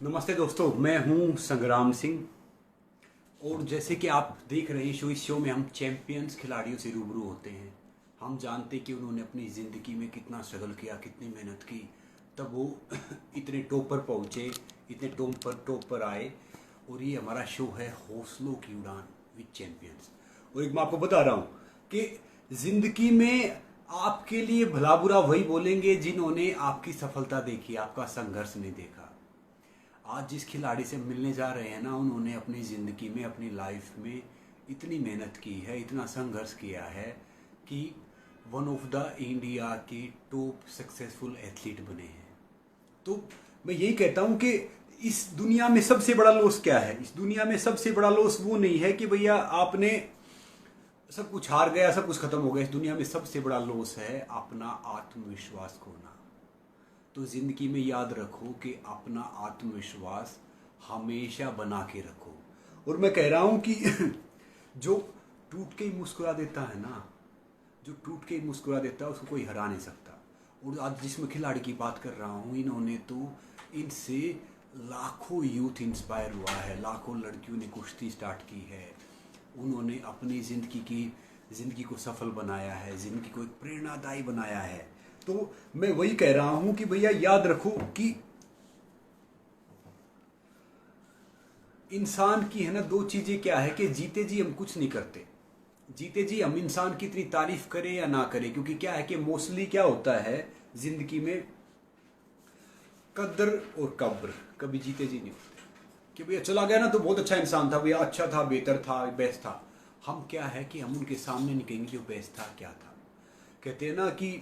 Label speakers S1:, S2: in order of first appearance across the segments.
S1: नमस्ते दोस्तों, मैं हूं संग्राम सिंह। और जैसे कि आप देख रहे हैं इस शो में हम चैंपियंस खिलाड़ियों से रूबरू होते हैं। हम जानते कि उन्होंने अपनी ज़िंदगी में कितना स्ट्रगल किया, कितनी मेहनत की, तब वो इतने टॉप पर पहुँचे, इतने टॉप पर आए। और ये हमारा शो है हौसलों की उड़ान विद चैंपियंस। और एक मैं आपको बता रहा हूँ कि ज़िंदगी में आपके लिए भला बुरा वही बोलेंगे जिन्होंने आपकी सफलता देखी, आपका संघर्ष नहीं देखा। आज जिस खिलाड़ी से मिलने जा रहे हैं ना, उन्होंने अपनी ज़िंदगी में, अपनी लाइफ में इतनी मेहनत की है, इतना संघर्ष किया है कि वन ऑफ द इंडिया के टॉप सक्सेसफुल एथलीट बने हैं। तो मैं यही कहता हूँ कि इस दुनिया में सबसे बड़ा लॉस क्या है? इस दुनिया में सबसे बड़ा लॉस वो नहीं है कि भैया आपने सब कुछ हार गया, सब कुछ खत्म हो गया। इस दुनिया में सबसे बड़ा लॉस है अपना आत्मविश्वास खोना। तो जिंदगी में याद रखो कि अपना आत्मविश्वास हमेशा बना के रखो। और मैं कह रहा हूं कि जो टूट के ही मुस्कुरा देता है ना, जो टूट के ही मुस्कुरा देता है उसको कोई हरा नहीं सकता। और आज जिस मैं खिलाड़ी की बात कर रहा हूँ, इन्होंने तो इनसे लाखों यूथ इंस्पायर हुआ है, लाखों लड़कियों ने कुश्ती स्टार्ट की है। उन्होंने अपनी ज़िंदगी को सफल बनाया है, ज़िंदगी को एक प्रेरणादायी बनाया है। तो मैं वही कह रहा हूं कि भैया याद रखो कि इंसान की है ना दो चीजें क्या है कि जीते जी हम कुछ नहीं करते। जीते जी हम इंसान की इतनी तारीफ करें या ना करें, क्योंकि क्या है कि मोस्टली क्या होता है जिंदगी में, कद्र और कब्र कभी जीते जी नहीं होते। कि भैया चला गया ना तो बहुत अच्छा इंसान था, भैया अच्छा था, बेहतर था, बेस्ट था। हम क्या है कि हम उनके सामने नहीं कहेंगे जो बेस्ट था क्या था। कहते हैं ना कि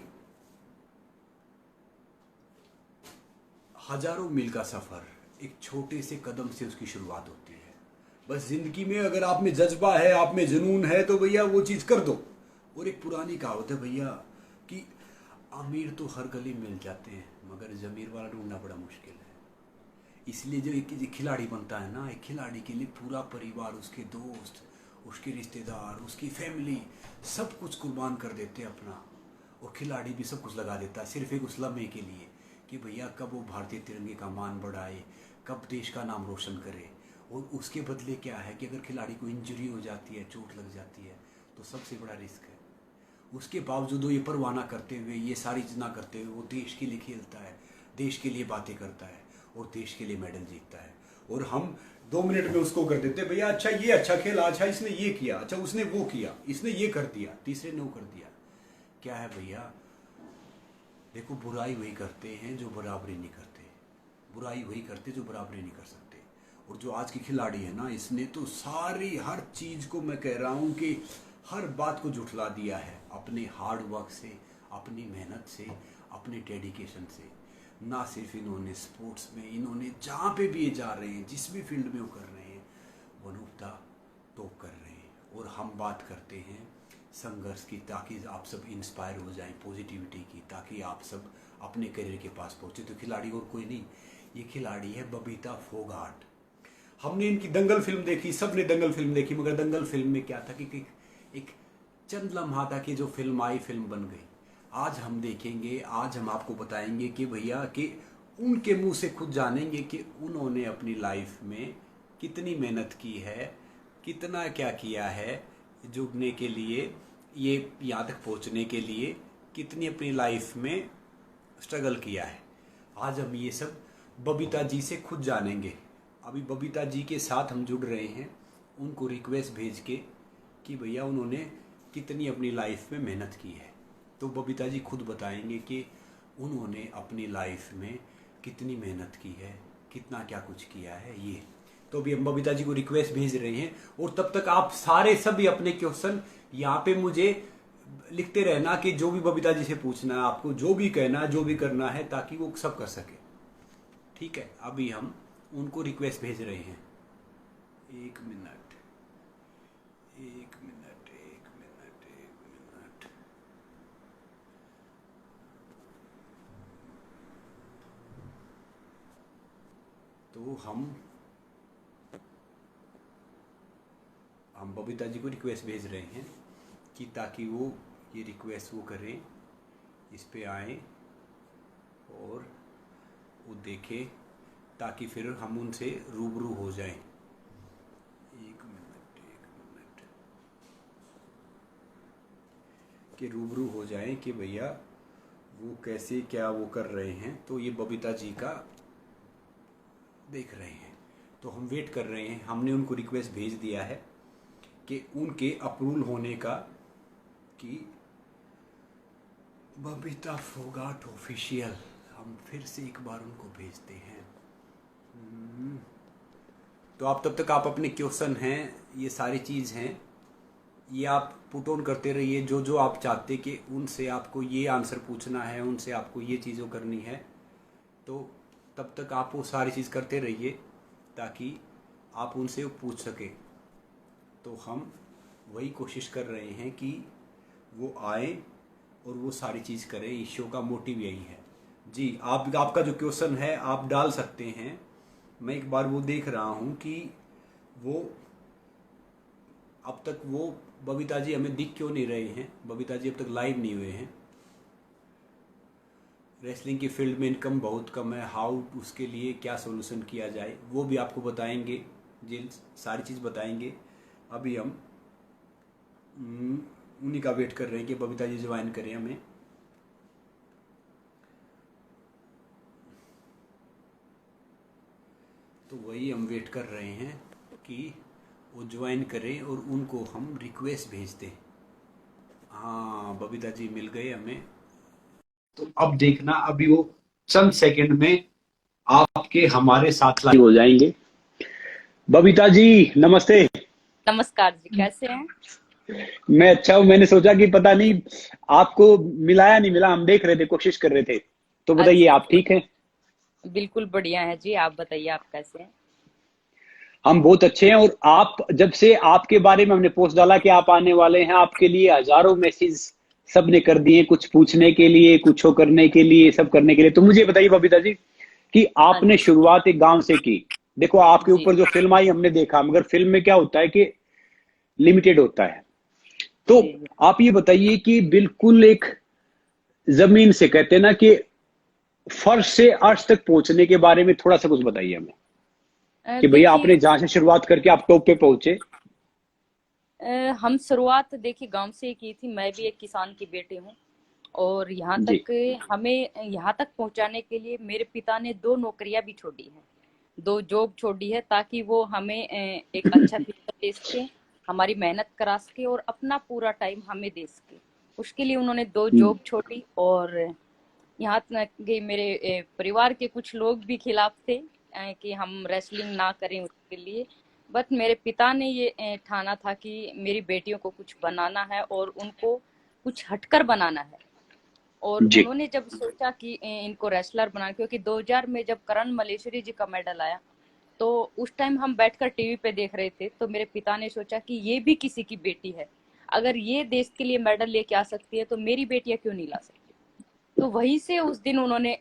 S1: हजारों मील का सफर एक छोटे से कदम से उसकी शुरुआत होती है। बस जिंदगी में अगर आप में जज्बा है, आप में जुनून है, तो भैया वो चीज कर दो। और एक पुरानी कहावत है भैया कि अमीर तो हर गली मिल जाते हैं, मगर जमीर वाला ढूंढना बड़ा मुश्किल है। इसलिए जो एक खिलाड़ी बनता है ना, एक खिलाड़ी के लिए पूरा परिवार, उसके दोस्त, उसके रिश्तेदार, उसकी फैमिली सब कुछ कुर्बान कर देते हैं अपना। और खिलाड़ी भी सब कुछ लगा देता है सिर्फ एक उस लम्हे के लिए कि भैया कब वो भारतीय तिरंगे का मान बढ़ाए, कब देश का नाम रोशन करे। और उसके बदले क्या है कि अगर खिलाड़ी को इंजरी हो जाती है, चोट लग जाती है, तो सबसे बड़ा रिस्क है। उसके बावजूद वो ये परवाह ना करते हुए, ये सारी चीज़ ना करते हुए, वो देश के लिए खेलता है, देश के लिए बातें करता है और देश के लिए मेडल जीतता है। और हम 2 मिनट में उसको कर देते हैं भैया अच्छा ये अच्छा खेला, अच्छा इसने ये किया, अच्छा उसने वो किया, इसने ये कर दिया, तीसरे ने वो कर दिया। क्या है भैया, देखो बुराई वही करते हैं जो बराबरी नहीं करते, बुराई वही करते जो बराबरी नहीं कर सकते। और जो आज की खिलाड़ी है ना, इसने तो सारी हर चीज़ को, मैं कह रहा हूँ कि हर बात को झुठला दिया है अपने हार्ड वर्क से, अपनी मेहनत से, अपने डेडिकेशन से। ना सिर्फ इन्होंने स्पोर्ट्स में, इन्होंने जहाँ पे भी ये जा रहे हैं, जिस भी फील्ड में वो कर रहे हैं, वन ऑफ द टॉप कर रहे हैं। और हम बात करते हैं संघर्ष की, ताकि आप सब इंस्पायर हो जाएं, पॉजिटिविटी की, ताकि आप सब अपने करियर के पास पहुंचे। तो खिलाड़ी और कोई नहीं, ये खिलाड़ी है बबीता फोगाट। हमने इनकी दंगल फिल्म देखी, सबने दंगल फिल्म देखी, मगर दंगल फिल्म में क्या था कि एक चंद लम्हा था कि जो फिल्म आई, फिल्म बन गई। आज हम देखेंगे, आज हम आपको बताएंगे कि भैया कि उनके मुंह से खुद जानेंगे कि उन्होंने अपनी लाइफ में कितनी मेहनत की है, कितना क्या किया है जुड़ने के लिए, ये यहाँ तक पहुँचने के लिए कितनी अपनी लाइफ में स्ट्रगल किया है। आज हम ये सब बबीता जी से खुद जानेंगे। अभी बबीता जी के साथ हम जुड़ रहे हैं, उनको रिक्वेस्ट भेज के कि भैया उन्होंने कितनी अपनी लाइफ में मेहनत की है। तो बबीता जी खुद बताएंगे कि उन्होंने अपनी लाइफ में कितनी मेहनत की है, कितना क्या कुछ किया है ये। तो अभी हम बबीता जी को रिक्वेस्ट भेज रहे हैं। और तब तक आप सारे सभी अपने क्वेश्चन यहाँ पे मुझे लिखते रहना कि जो भी बबीता जी से पूछना है, आपको जो भी कहना है, जो भी करना है, ताकि वो सब कर सके। ठीक है, अभी हम उनको रिक्वेस्ट भेज रहे हैं। एक मिनट, एक मिनट, एक मिनट, एक मिनट। तो हम बबीता जी को रिक्वेस्ट भेज रहे हैं कि ताकि वो ये रिक्वेस्ट वो करें, इस पे आए और वो देखें, ताकि फिर हम उनसे रूबरू हो जाएं। एक मिनट कि रूबरू हो जाएं कि भैया वो कैसे क्या वो कर रहे हैं। तो ये बबीता जी का देख रहे हैं, तो हम वेट कर रहे हैं। हमने उनको रिक्वेस्ट भेज दिया है कि उनके अप्रूवल होने का, कि बबीता फोगाट ऑफिशियल, हम फिर से एक बार उनको भेजते हैं। तो आप तब तक आप अपने क्वेश्चन हैं, ये सारी चीज़ हैं, ये आप पुट ऑन करते रहिए। जो जो आप चाहते कि उनसे आपको ये आंसर पूछना है, उनसे आपको ये चीज़ों करनी है, तो तब तक आप वो सारी चीज़ करते रहिए ताकि आप उनसे पूछ सकें। तो हम वही कोशिश कर रहे हैं कि वो आए और वो सारी चीज़ करें। इस शो का मोटिव यही है। जी, आपका जो क्वेश्चन है आप डाल सकते हैं। मैं एक बार वो देख रहा हूँ कि वो अब तक वो बबीता जी हमें दिख क्यों नहीं रहे हैं। बबीता जी अब तक लाइव नहीं हुए हैं। रेसलिंग की फील्ड में इनकम बहुत कम है, हाउ उसके लिए क्या सोल्यूशन किया जाए वो भी आपको बताएंगे। जी, सारी चीज़ बताएंगे। अभी हम उन्हीं का वेट कर रहे हैं कि बबीता जी ज्वाइन करें हमें। तो वही हम वेट कर रहे हैं कि वो ज्वाइन करें और उनको हम रिक्वेस्ट भेज दें। हाँ, बबीता जी मिल गए हमें। तो अब देखना, अभी वो चंद सेकंड में आपके हमारे साथ लाइव हो जाएंगे। बबीता जी नमस्ते।
S2: नमस्कार जी, कैसे हैं?
S1: मैं अच्छा हूँ। मैंने सोचा कि पता नहीं आपको मिला या नहीं मिला, हम देख रहे थे, कोशिश कर रहे थे। तो बताइए,
S2: अच्छा
S1: आप ठीक हैं?
S2: बिल्कुल बढ़िया है जी। आप बताइए, आप कैसे हैं?
S1: हम बहुत अच्छे हैं। और आप, जब से आपके बारे में हमने पोस्ट डाला कि आप आने वाले हैं, आपके लिए हजारों मैसेज सबने कर दिए, कुछ पूछने के लिए, कुछ करने के लिए, सब करने के लिए। तो मुझे बताइए बबीता जी कि
S2: हाँ
S1: आपने
S2: जी।
S1: शुरुआत एक गांव से की। देखो, आपके
S2: जी
S1: ऊपर जो फिल्म आई हमने देखा, मगर फिल्म में क्या होता है कि लिमिटेड होता है। तो
S2: जी जी।
S1: आप ये बताइए कि बिल्कुल एक जमीन से, कहते हैं ना कि फर्श से अर्श तक पहुंचने के बारे में थोड़ा सा कुछ बताइए हमें, कि भैया
S2: देखिए,
S1: आपने जहां से शुरुआत करके आप टॉप पे पहुंचे।
S2: हम शुरुआत देखिए गांव से ही की थी। मैं भी एक किसान की बेटी हूँ और यहाँ
S1: जी।
S2: तक हमें यहाँ तक पहुँचाने के लिए मेरे पिता ने 2 नौकरियां भी छोड़ी हैं, 2 जॉब छोड़ी है, ताकि वो हमें एक अच्छा फ्यूचर दे सके, हमारी मेहनत करा सके और अपना पूरा टाइम हमें दे सके। उसके लिए उन्होंने 2
S1: हम्म।
S2: जॉब छोड़ी। और यहाँ तक कि मेरे परिवार के कुछ लोग भी खिलाफ थे कि हम रेसलिंग ना करें उसके लिए। बट मेरे पिता ने ये ठाना था कि मेरी बेटियों को कुछ बनाना है और उनको कुछ हटकर बनाना है। और
S1: जी।
S2: उन्होंने जब सोचा कि इनको रेसलर बना, क्योंकि 2000 में जब करण मल्लेश्वरी जी का मेडल आया तो उस टाइम हम बैठकर टीवी पे देख रहे थे, तो मेरे पिता ने सोचा कि ये भी किसी की बेटी है, अगर ये देश के लिए मेडल लेके आ सकती है तो मेरी बेटियां क्यों नहीं ला सकती। तो वहीं से उस दिन उन्होंने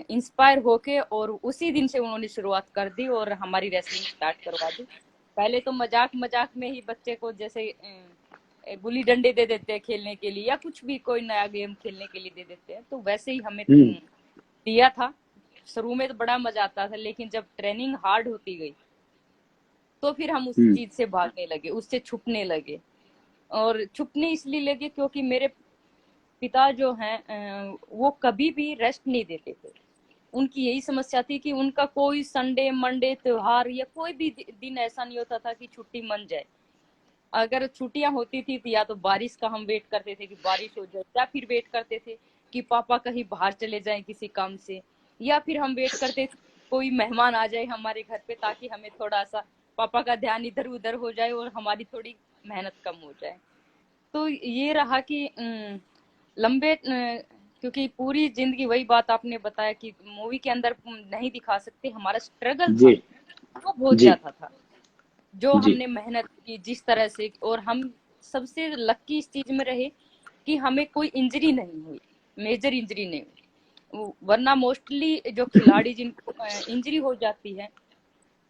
S2: इंस्पायर होके और उसी दिन से उन्होंने शुरुआत कर दी और हमारी रेसलिंग स्टार्ट करवा दी। पहले तो मजाक मजाक में ही बच्चे को जैसे गुल्ली डंडे दे देते हैं खेलने के लिए, या कुछ भी कोई नया गेम खेलने के लिए दे देते हैं, तो वैसे ही हमें
S1: हम्म।
S2: दिया था। शुरू में तो बड़ा मजा आता था, लेकिन जब ट्रेनिंग हार्ड होती गई तो फिर हम उस
S1: हम्म।
S2: चीज से भागने लगे, उससे छुपने लगे। और छुपने इसलिए लगे क्योंकि मेरे पिता जो हैं वो कभी भी रेस्ट नहीं देते थे। उनकी यही समस्या थी कि उनका कोई संडे मंडे त्योहार या कोई भी दिन ऐसा नहीं होता था कि छुट्टी मन जाए। अगर छुट्टियां होती थी तो या तो बारिश का हम वेट करते थे कि बारिश हो जाए, या फिर वेट करते थे कि पापा कहीं बाहर चले जाएं किसी काम से, या फिर हम वेट करते थे कोई मेहमान आ जाए हमारे घर पे, ताकि हमें थोड़ा सा पापा का ध्यान इधर उधर हो जाए और हमारी थोड़ी मेहनत कम हो जाए। तो ये रहा कि लंबे क्योंकि पूरी जिंदगी, वही बात आपने बताया कि मूवी के अंदर नहीं दिखा सकते, हमारा स्ट्रगल था
S1: जी।
S2: वो बहुत
S1: जी।
S2: ज्यादा था। जो
S1: जी।
S2: हमने मेहनत की जिस तरह से, और हम सबसे लकी इस चीज में रहे कि हमें कोई इंजरी नहीं हुई, मेजर इंजरी नहीं हुई। वरना मोस्टली जो खिलाड़ी जिनको इंजरी हो जाती है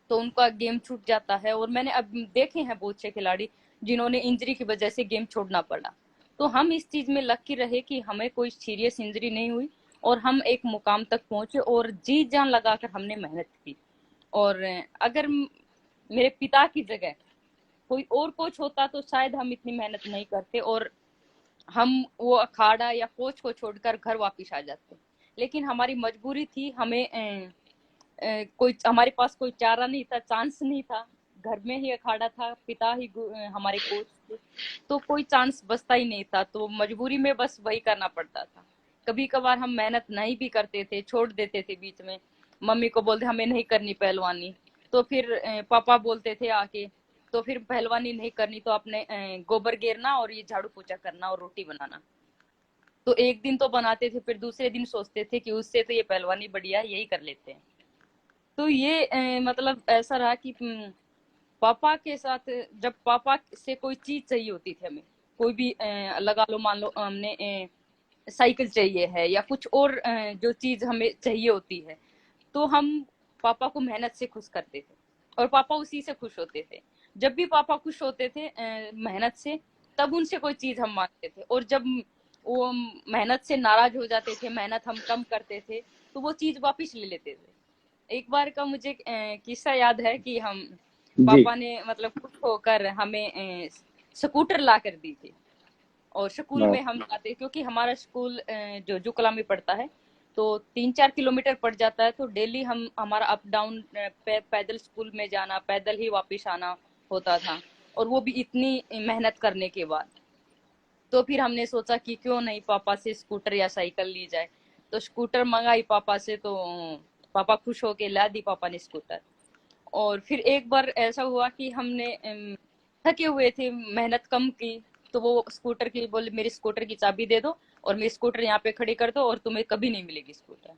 S2: तो उनका गेम छूट जाता है। और मैंने अब देखे हैं बहुत से खिलाड़ी जिन्होंने इंजरी की वजह से गेम छोड़ना पड़ा। तो हम इस चीज में लकी रहे कि हमें कोई सीरियस इंजरी नहीं हुई और हम एक मुकाम तक पहुंचे और जी जान लगाकर हमने मेहनत की। और अगर मेरे पिता की जगह कोई और कोच होता तो शायद हम इतनी मेहनत नहीं करते और हम वो अखाड़ा या कोच को छोड़कर घर वापस आ जाते। लेकिन हमारी मजबूरी थी, हमें कोई हमारे पास कोई चारा नहीं था, चांस नहीं था। घर में ही अखाड़ा था, पिता ही हमारे कोच थे, तो कोई चांस बचता ही नहीं था, तो मजबूरी में बस वही करना पड़ता था। कभी कभार हम मेहनत नहीं भी करते थे, छोड़ देते थे बीच में, मम्मी को बोलते हमें नहीं करनी पहलवानी, तो फिर पापा बोलते थे आके, तो फिर पहलवानी नहीं करनी तो अपने गोबर घेरना और ये झाड़ू पोछा करना और रोटी बनाना। तो एक दिन तो बनाते थे, फिर दूसरे दिन सोचते थे कि उससे तो ये पहलवानी बढ़िया है, यही कर लेते हैं। तो ये मतलब ऐसा रहा कि पापा के साथ, जब पापा से कोई चीज चाहिए होती थी हमें, कोई भी लगा लो, मान लो हमने साइकिल चाहिए है या कुछ और जो चीज हमें चाहिए होती है, तो हम पापा को मेहनत से खुश करते थे और पापा उसी से खुश होते थे। जब भी पापा खुश होते थे मेहनत से, तब उनसे कोई चीज हम मांगते थे, और जब वो मेहनत से नाराज हो जाते थे, मेहनत हम कम करते थे, तो वो चीज वापस ले लेते थे। एक बार का मुझे किस्सा याद है कि हम
S3: जी।
S2: पापा ने मतलब खुश होकर हमें स्कूटर ला कर दी थी। और स्कूल
S3: वाह।
S2: में हम जाते, क्योंकि हमारा स्कूल जो जुकला में पड़ता है, तो 3-4 किलोमीटर पड़ जाता है, तो डेली हम हमारा अप डाउन पैदल स्कूल में जाना, पैदल ही वापस आना होता था, और वो भी इतनी मेहनत करने के बाद। तो फिर हमने सोचा कि क्यों नहीं पापा से स्कूटर या साइकिल ली जाए, तो स्कूटर मंगाई पापा से, तो पापा खुश होके ला दी पापा ने स्कूटर। और फिर एक बार ऐसा हुआ कि हमने थके हुए थे, मेहनत कम की, तो वो स्कूटर की बोले मेरी स्कूटर की चाबी दे दो और मेरी स्कूटर यहाँ पे खड़ी कर दो और तुम्हें कभी नहीं मिलेगी स्कूटर।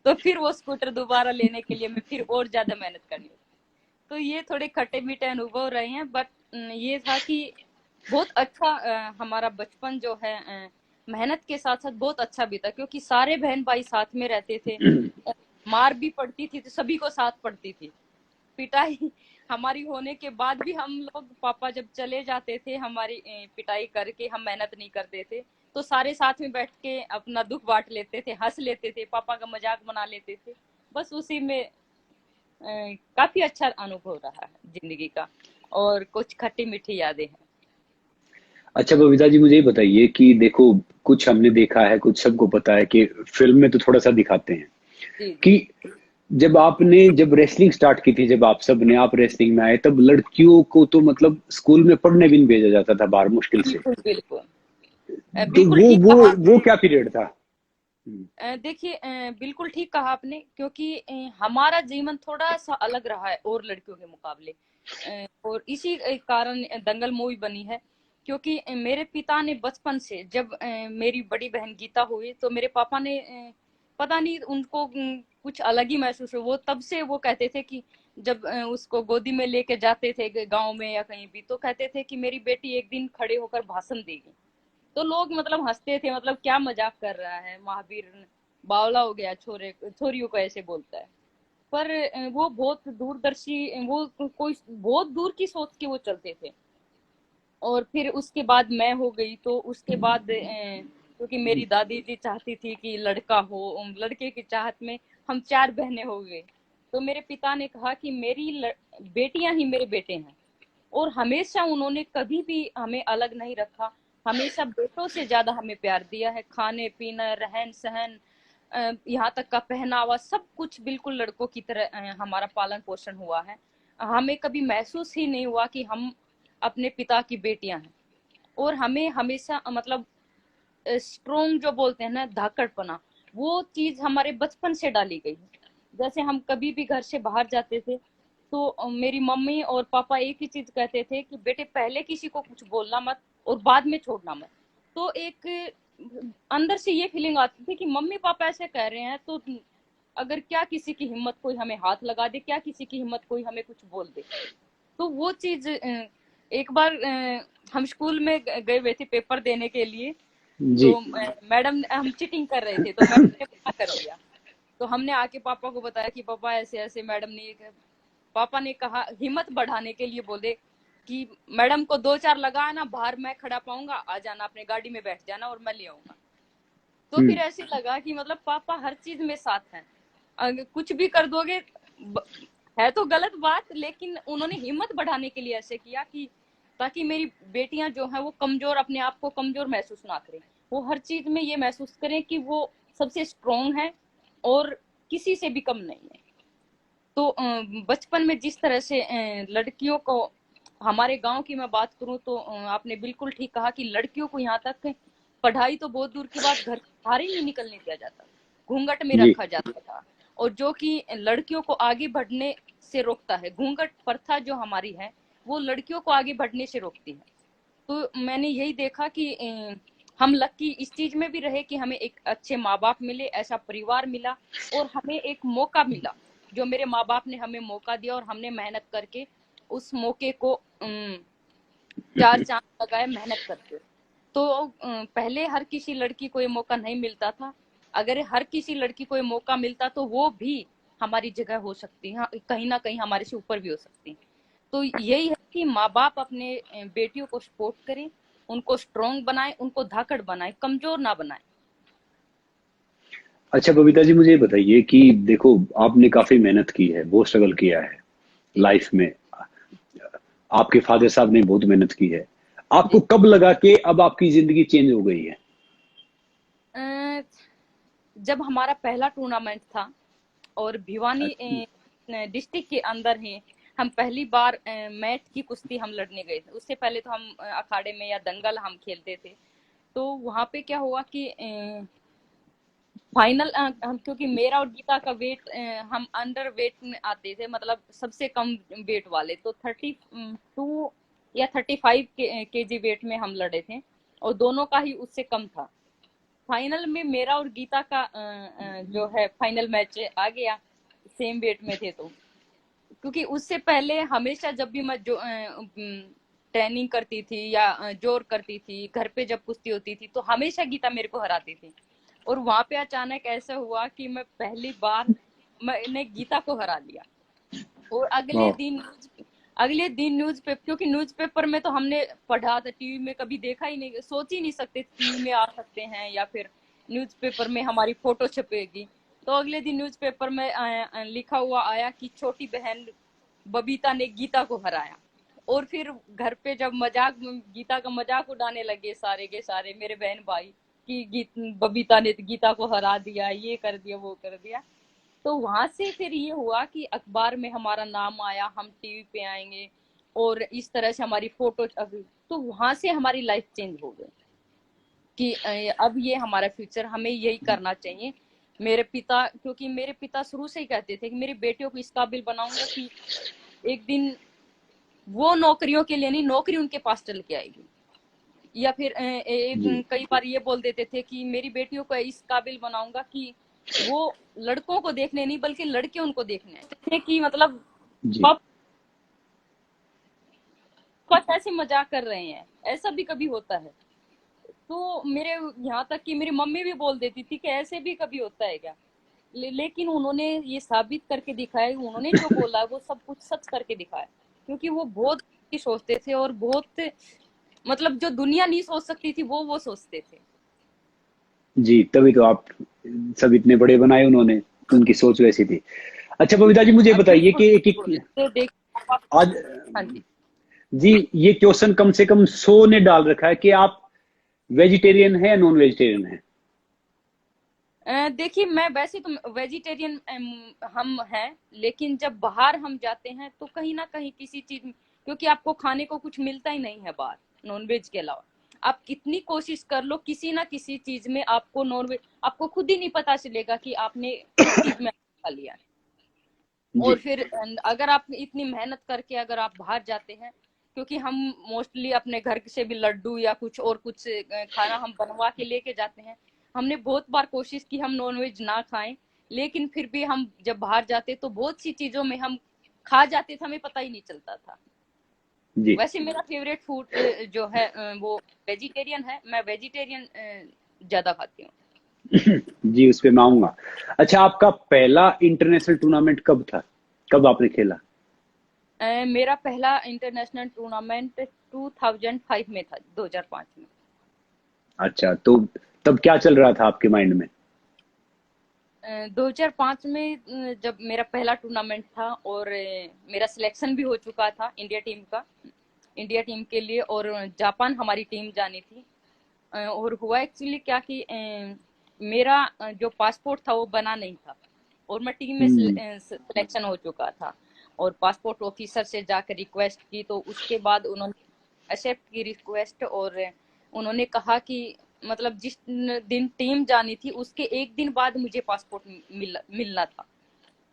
S2: तो फिर वो स्कूटर दोबारा लेने के लिए मैं फिर और ज्यादा मेहनत करनी। तो ये थोड़े खट्टे मीठे अनुभव रहे हैं, बट ये था कि बहुत अच्छा हमारा बचपन जो है मेहनत के साथ साथ बहुत अच्छा बीता, क्योंकि सारे बहन भाई साथ में रहते थे। मार भी पड़ती थी तो सभी को साथ पड़ती थी, पिटाई हमारी होने के बाद भी हम लोग, पापा जब चले जाते थे हमारी पिटाई करके, हम मेहनत नहीं करते थे, तो सारे साथ में बैठ के अपना दुख बांट लेते थे, हंस लेते थे, पापा का मजाक बना लेते थे। बस उसी में काफी अच्छा अनुभव रहा है जिंदगी का, और कुछ खट्टी मीठी यादें हैं।
S3: अच्छा बबीता जी, मुझे ये बताइए कि देखो, कुछ हमने देखा है, कुछ सबको पता है कि फिल्म में तो थोड़ा सा दिखाते हैं
S2: जी जी।
S3: कि जब रेसलिंग स्टार्ट की थी, जब आप रेसलिंग में आए, तब लड़कियों को तो मतलब स्कूल में पढ़ने भी नहीं भेजा जाता था बाहर, मुश्किल से।
S2: बिल्कुल बिल्कुल।
S3: तो
S2: बिल्कुल
S3: वो
S2: ठीक
S3: वो
S2: कहा।
S3: वो क्या पीरियड था?
S2: देखिए बिल्कुल ठीक कहा आपने, क्योंकि हमारा जीवन थोड़ा सा अलग रहा है और लड़कियों के मुकाबले। और इसी कारण दंगल मूवी बनी है, क्योंकि मेरे पिता ने बचपन से, जब मेरी बड़ी बहन गीता हुई, तो मेरे पापा ने पता नहीं उनको कुछ अलग ही महसूस हुआ। वो तब से वो कहते थे कि जब उसको गोदी में लेके जाते थे गांव में या कहीं भी, तो कहते थे कि मेरी बेटी एक दिन खड़े होकर भाषण देगी। तो लोग मतलब हंसते थे, मतलब क्या मजाक कर रहा है, महावीर बावला हो गया, छोरे छोरियों को ऐसे बोलता है। पर वो बहुत दूरदर्शी, वो कोई बहुत दूर की सोच के वो चलते थे। और फिर उसके बाद मैं हो गई, तो उसके बाद क्योंकि मेरी दादी जी चाहती थी कि लड़का हो, लड़के की चाहत में हम 4 बहनें हो गए। तो मेरे पिता ने कहा कि मेरी बेटियां ही मेरे बेटे हैं, और हमेशा उन्होंने कभी भी हमें अलग नहीं रखा, हमेशा बेटों से ज्यादा हमें प्यार दिया है। खाने पीना, रहन सहन, यहाँ तक का पहनावा, सब कुछ बिल्कुल लड़कों की तरह हमारा पालन पोषण हुआ है। हमें कभी महसूस ही नहीं हुआ कि हम अपने पिता की बेटियां हैं। और हमें हमेशा मतलब स्ट्रोंग जो बोलते हैं ना, धाकड़पना, वो चीज हमारे बचपन से डाली गई है। जैसे हम कभी भी घर से बाहर जाते थे, तो मेरी मम्मी और पापा एक ही चीज कहते थे कि बेटे पहले किसी को कुछ बोलना मत और बाद में छोड़ना मत। तो एक अंदर से ये फीलिंग आती थी कि मम्मी पापा ऐसे कह रहे हैं, तो अगर क्या किसी की हिम्मत कोई हमें हाथ लगा दे, क्या किसी की हिम्मत कोई हमें कुछ बोल दे। तो वो चीज एक बार हम स्कूल में गए हुए थे पेपर देने के लिए,
S3: जी।
S2: तो मैडम, हम चीटिंग कर रहे थे, तो मैडम ने मना कर दिया। तो हमने आके पापा को बताया कि पापा ऐसे ऐसे मैडम ने, पापा ने कहा हिम्मत बढ़ाने के लिए बोले कि मैडम को 2-4 लगा ना, बाहर मैं खड़ा पाऊंगा, आ जाना अपने गाड़ी में बैठ जाना और मैं ले आऊंगा। तो फिर ऐसे लगा कि मतलब पापा हर चीज में साथ हैं, अगर कुछ भी कर दोगे ब- है तो गलत बात, लेकिन उन्होंने हिम्मत बढ़ाने के लिए ऐसे किया कि ताकि मेरी बेटियां जो हैं वो कमजोर, अपने आप को कमजोर महसूस ना करें, वो हर चीज में ये महसूस करें कि वो सबसे स्ट्रोंग है और किसी से भी कम नहीं है। तो बचपन में जिस तरह से लड़कियों को, हमारे गांव की मैं बात करूं तो आपने बिल्कुल ठीक कहा कि लड़कियों को यहाँ तक पढ़ाई तो बहुत दूर की बात, घर से बाहर ही नहीं निकलने दिया जाता, घूंघट में
S3: जी।
S2: रखा जाता था। और जो कि लड़कियों को आगे बढ़ने से रोकता है, घूंघट प्रथा जो हमारी है वो लड़कियों को आगे बढ़ने से रोकती है। तो मैंने यही देखा कि हम लकी इस चीज में भी रहे कि हमें एक अच्छे माँ बाप मिले, ऐसा परिवार मिला और हमें एक मौका मिला, जो मेरे माँ बाप ने हमें मौका दिया और हमने मेहनत करके उस मौके को चार चांद लगाए मेहनत करके। तो पहले हर किसी लड़की को ये मौका नहीं मिलता था, अगर हर किसी लड़की को ये मौका मिलता तो वो भी हमारी जगह हो सकती है, कहीं ना कहीं हमारे से ऊपर भी हो सकती है। तो यही है कि माँ बाप अपने बेटियों को सपोर्ट करें, उनको स्ट्रोंग बनाए, उनको धाकड़ बनाए, कमजोर ना बनाए।
S3: अच्छा बबीता जी, मुझे ये बताइए कि देखो, आपने काफी मेहनत की है, बहुत स्ट्रगल किया है
S2: जी
S3: लाइफ में। आपके फादर साहब ने बहुत मेहनत की है। आपको
S2: जी।
S3: कब लगा कि अब आपकी जिंदगी चेंज हो गई है?
S2: अ, जब हमारा पहला टूर्नामेंट था और भिवानी डिस्ट्रिक्ट के अंदर ही हम पहली बार मैट की कुश्ती हम लड़ने गए थे। उससे पहले तो हम अखाड़े में या दंगल हम खेलते थे। तो वहां पे क्या हुआ कि फाइनल हम, क्योंकि मेरा और गीता का वेट, हम अंडर वेट में आते थे, मतलब सबसे कम वेट वाले, तो 32 या 35 केजी वेट में हम लड़े थे और दोनों का ही उससे कम था। फाइनल में मेरा और गीता का जो है फाइनल मैच आ गया, सेम वेट में थे। तो क्योंकि उससे पहले हमेशा जब भी मैं जो ट्रेनिंग करती थी या जोर करती थी, घर पे जब कुश्ती होती थी, तो हमेशा गीता मेरे को हराती थी। और वहां पे अचानक ऐसा हुआ कि मैं पहली बार मैंने गीता को हरा दिया। और
S3: वाह।
S2: अगले दिन न्यूज़पेपर, क्योंकि न्यूज़पेपर में तो हमने पढ़ा था, टीवी में कभी देखा ही नहीं, सोच ही नहीं सकते टीवी में आ सकते हैं या फिर न्यूज़पेपर में हमारी फोटो छपेगी। तो अगले दिन न्यूज़पेपर में लिखा हुआ आया कि छोटी बहन बबीता ने गीता को हराया। और फिर घर पे जब गीता का मजाक उड़ाने लगे सारे के सारे मेरे बहन भाई कि बबीता ने गीता को हरा दिया, ये कर दिया, वो कर दिया। तो वहां से फिर ये हुआ कि अखबार में हमारा नाम आया, हम टीवी पे आएंगे और इस तरह से हमारी फोटो। तो वहां से हमारी लाइफ चेंज हो गई कि अब ये हमारा फ्यूचर, हमें यही करना चाहिए। मेरे पिता, क्योंकि मेरे पिता शुरू से ही कहते थे कि मेरी बेटियों को इस काबिल बनाऊंगा कि एक दिन वो नौकरियों के लिए नहीं, नौकरी उनके पास चल के आएगी। या फिर
S3: जी।
S2: कई बार ये बोल देते थे कि मेरी बेटियों को इस काबिल बनाऊंगा कि वो लड़कों को देखने नहीं बल्कि लड़के उनको देखने आए, कि मतलब
S3: जी।
S2: पापा कैसे मजाक कर रहे हैं, ऐसा भी कभी होता है। तो मेरे यहाँ तक कि मेरी मम्मी भी बोल देती थी कि ऐसे भी कभी होता है क्या। लेकिन उन्होंने ये साबित करके दिखाया, उन्होंने जो बोला वो सब कुछ सच करके दिखाया, क्योंकि वो बहुत ही सोचते थे और बहुत, मतलब जो दुनिया नहीं सोच सकती थी वो सोचते थे।
S3: जी, तभी तो आप सब इतने बड़े बनाए उन्होंने, उनकी सोच वैसी थी। अच्छा बबीता जी, मुझे
S2: अब
S3: बताइए
S2: बिल्कुल
S3: कि
S2: बिल्कुल तो देख।
S3: आज,
S2: हाँ जी।
S3: जी, ये क्वेश्चन कम से कम 100 ने डाल रखा है कि आप वेजिटेरियन है या नॉन वेजिटेरियन है?
S2: देखिए, मैं वैसे तो वेजिटेरियन हम हैं, लेकिन जब बाहर हम जाते हैं तो कहीं ना कहीं किसी चीज, क्योंकि आपको खाने को कुछ मिलता ही नहीं है बाहर नॉनवेज के अलावा। आप कितनी कोशिश कर लो, किसी ना किसी चीज में आपको नॉनवेज, आपको खुद ही नहीं पता चलेगा कि आपने किस चीज में खा लिया है। और
S3: जी।
S2: फिर अगर आप इतनी मेहनत करके अगर आप बाहर जाते हैं, क्योंकि हम मोस्टली अपने घर से भी लड्डू या कुछ और कुछ खाना हम बनवा के लेके जाते हैं। हमने बहुत बार कोशिश की हम नॉनवेज ना खाएं, लेकिन फिर भी हम जब बाहर जाते तो बहुत सी चीजों में हम खा जाते थे, हमें पता ही नहीं चलता था।
S3: जी।
S2: वैसे मेरा फेवरेट फूड जो है वो वेजिटेरियन है, मैं वेजिटेरियन ज्यादा खाती हूँ।
S3: जी, उस पे मैं आऊंगा। अच्छा, आपका पहला इंटरनेशनल टूर्नामेंट कब था? कब आपने खेला?
S2: मेरा पहला इंटरनेशनल टूर्नामेंट 2005 में था, 2005 में।
S3: अच्छा, तो तब क्या चल रहा था आपके माइंड में?
S2: 2005 में जब मेरा पहला टूर्नामेंट था और मेरा सिलेक्शन भी हो चुका था इंडिया टीम के लिए, और जापान हमारी टीम जानी थी। और हुआ एक्चुअली क्या कि मेरा जो पासपोर्ट था वो बना नहीं था, और मैं टीम में
S3: हम्म।
S2: सिलेक्शन हो चुका था। और पासपोर्ट ऑफिसर से जाकर रिक्वेस्ट की, तो उसके बाद उन्होंने एक्सेप्ट की रिक्वेस्ट, और उन्होंने कहा कि मतलब जिस दिन टीम जानी थी उसके एक दिन बाद मुझे पासपोर्ट मिलना था।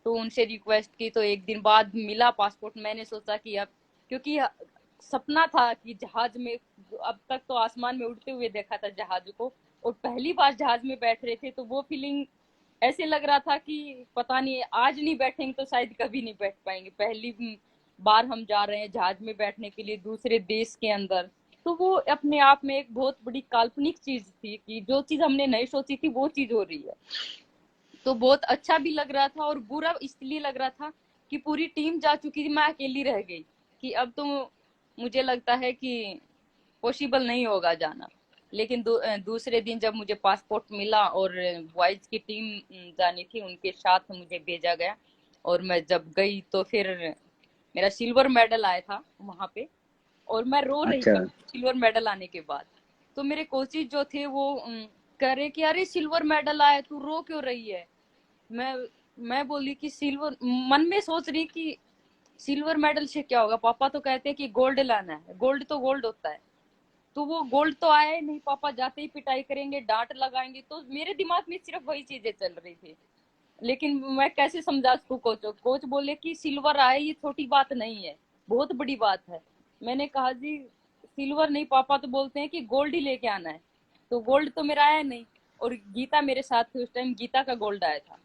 S2: तो उनसे रिक्वेस्ट की, तो एक दिन बाद मिला पासपोर्ट। मैंने सोचा कि अब, क्योंकि सपना था कि जहाज में, अब तक तो आसमान में उड़ते हुए देखा था जहाज को, और पहली बार जहाज में बैठ रहे थे, तो वो फीलिंग ऐसे लग रहा था कि पता नहीं आज नहीं बैठेंगे तो शायद कभी नहीं बैठ पाएंगे। पहली बार हम जा रहे हैं जहाज में बैठने के लिए दूसरे देश के अंदर। तो वो अपने आप में एक बहुत बड़ी काल्पनिक चीज थी कि जो चीज हमने नहीं सोची थी वो चीज हो रही है। तो बहुत अच्छा भी लग रहा था और बुरा इसलिए लग रहा था कि पूरी टीम जा चुकी थी, मैं अकेली रह गई। कि अब तो मुझे लगता है कि पॉसिबल नहीं होगा जाना। लेकिन दूसरे दिन जब मुझे पासपोर्ट मिला और बॉयज की टीम जानी थी, उनके साथ मुझे भेजा गया, और मैं जब गई तो फिर मेरा सिल्वर मेडल आया था वहां पे, और मैं रो रही
S3: अच्छा।
S2: थी सिल्वर मेडल आने के बाद। तो मेरे कोचेज जो थे वो कह रहे कि अरे सिल्वर मेडल आया, तू रो क्यों रही है। मैं मैं बोली कि सिल्वर, मन में सोच रही कि सिल्वर मेडल से क्या होगा, पापा तो कहते हैं कि गोल्ड लाना है, गोल्ड तो गोल्ड होता है। तो वो गोल्ड तो आया ही नहीं, पापा जाते ही पिटाई करेंगे, डांट लगाएंगे। तो मेरे दिमाग में सिर्फ वही चीजें चल रही थी। लेकिन मैं कैसे समझा उसको, कोच बोले कि सिल्वर आए ये छोटी बात नहीं है, बहुत बड़ी बात है। मैंने कहा जी सिल्वर नहीं, पापा तो बोलते हैं कि गोल्ड ही लेके आना है। तो गोल्ड तो मेरा आया नहीं, और गीता मेरे साथ थी उस टाइम, गीता का गोल्ड आया था।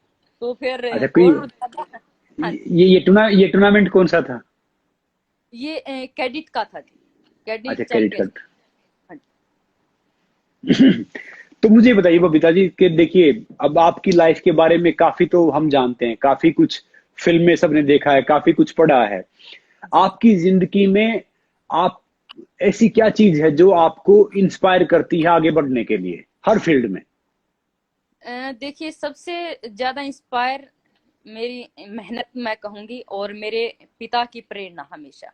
S2: तो फिर
S3: अच्छा, कोई
S2: और ज्यादा। हाँ जी।
S3: ये टूर्नामेंट कौन सा था?
S2: ये कैडिट का था जी,
S3: अच्छा,
S2: कैडिट
S3: क्रेडिट
S2: चैंपियन।
S3: कार्ड।
S2: हाँ जी।
S3: तो मुझे बताइए बबीता जी कि देखिए, अब आपकी लाइफ के बारे में काफी तो हम जानते हैं, काफी कुछ फिल्में सबने देखा है, काफी कुछ पढ़ा है।
S2: जी
S3: आपकी जिंदगी में आप ऐसी क्या चीज है जो आपको इंस्पायर करती है आगे बढ़ने के लिए हर फील्ड में?
S2: देखिए सबसे ज्यादा इंस्पायर मेरी मेहनत मैं कहूंगी, और मेरे पिता की प्रेरणा हमेशा।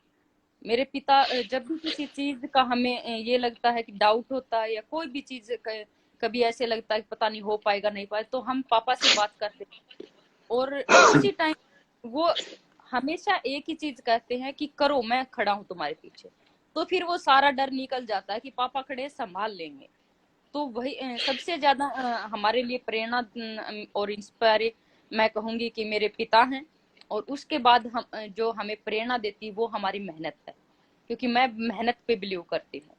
S2: मेरे पिता जब भी किसी चीज का हमें ये लगता है कि डाउट होता है, या कोई भी चीज कभी ऐसे लगता है कि पता नहीं हो पाएगा नहीं पाएगा, तो हम पापा से बात करते हैं, और उसी टाइम वो हमेशा एक ही चीज कहते हैं कि करो, मैं खड़ा हूं तुम्हारे पीछे। तो फिर वो सारा डर निकल जाता है कि पापा खड़े हैं, संभाल लेंगे। तो वही सबसे ज्यादा हमारे लिए प्रेरणा और इंस्पायर मैं कहूंगी कि मेरे पिता हैं। और उसके बाद हम जो हमें प्रेरणा देती है वो हमारी मेहनत है, क्योंकि मैं मेहनत पे बिलीव करती हूँ।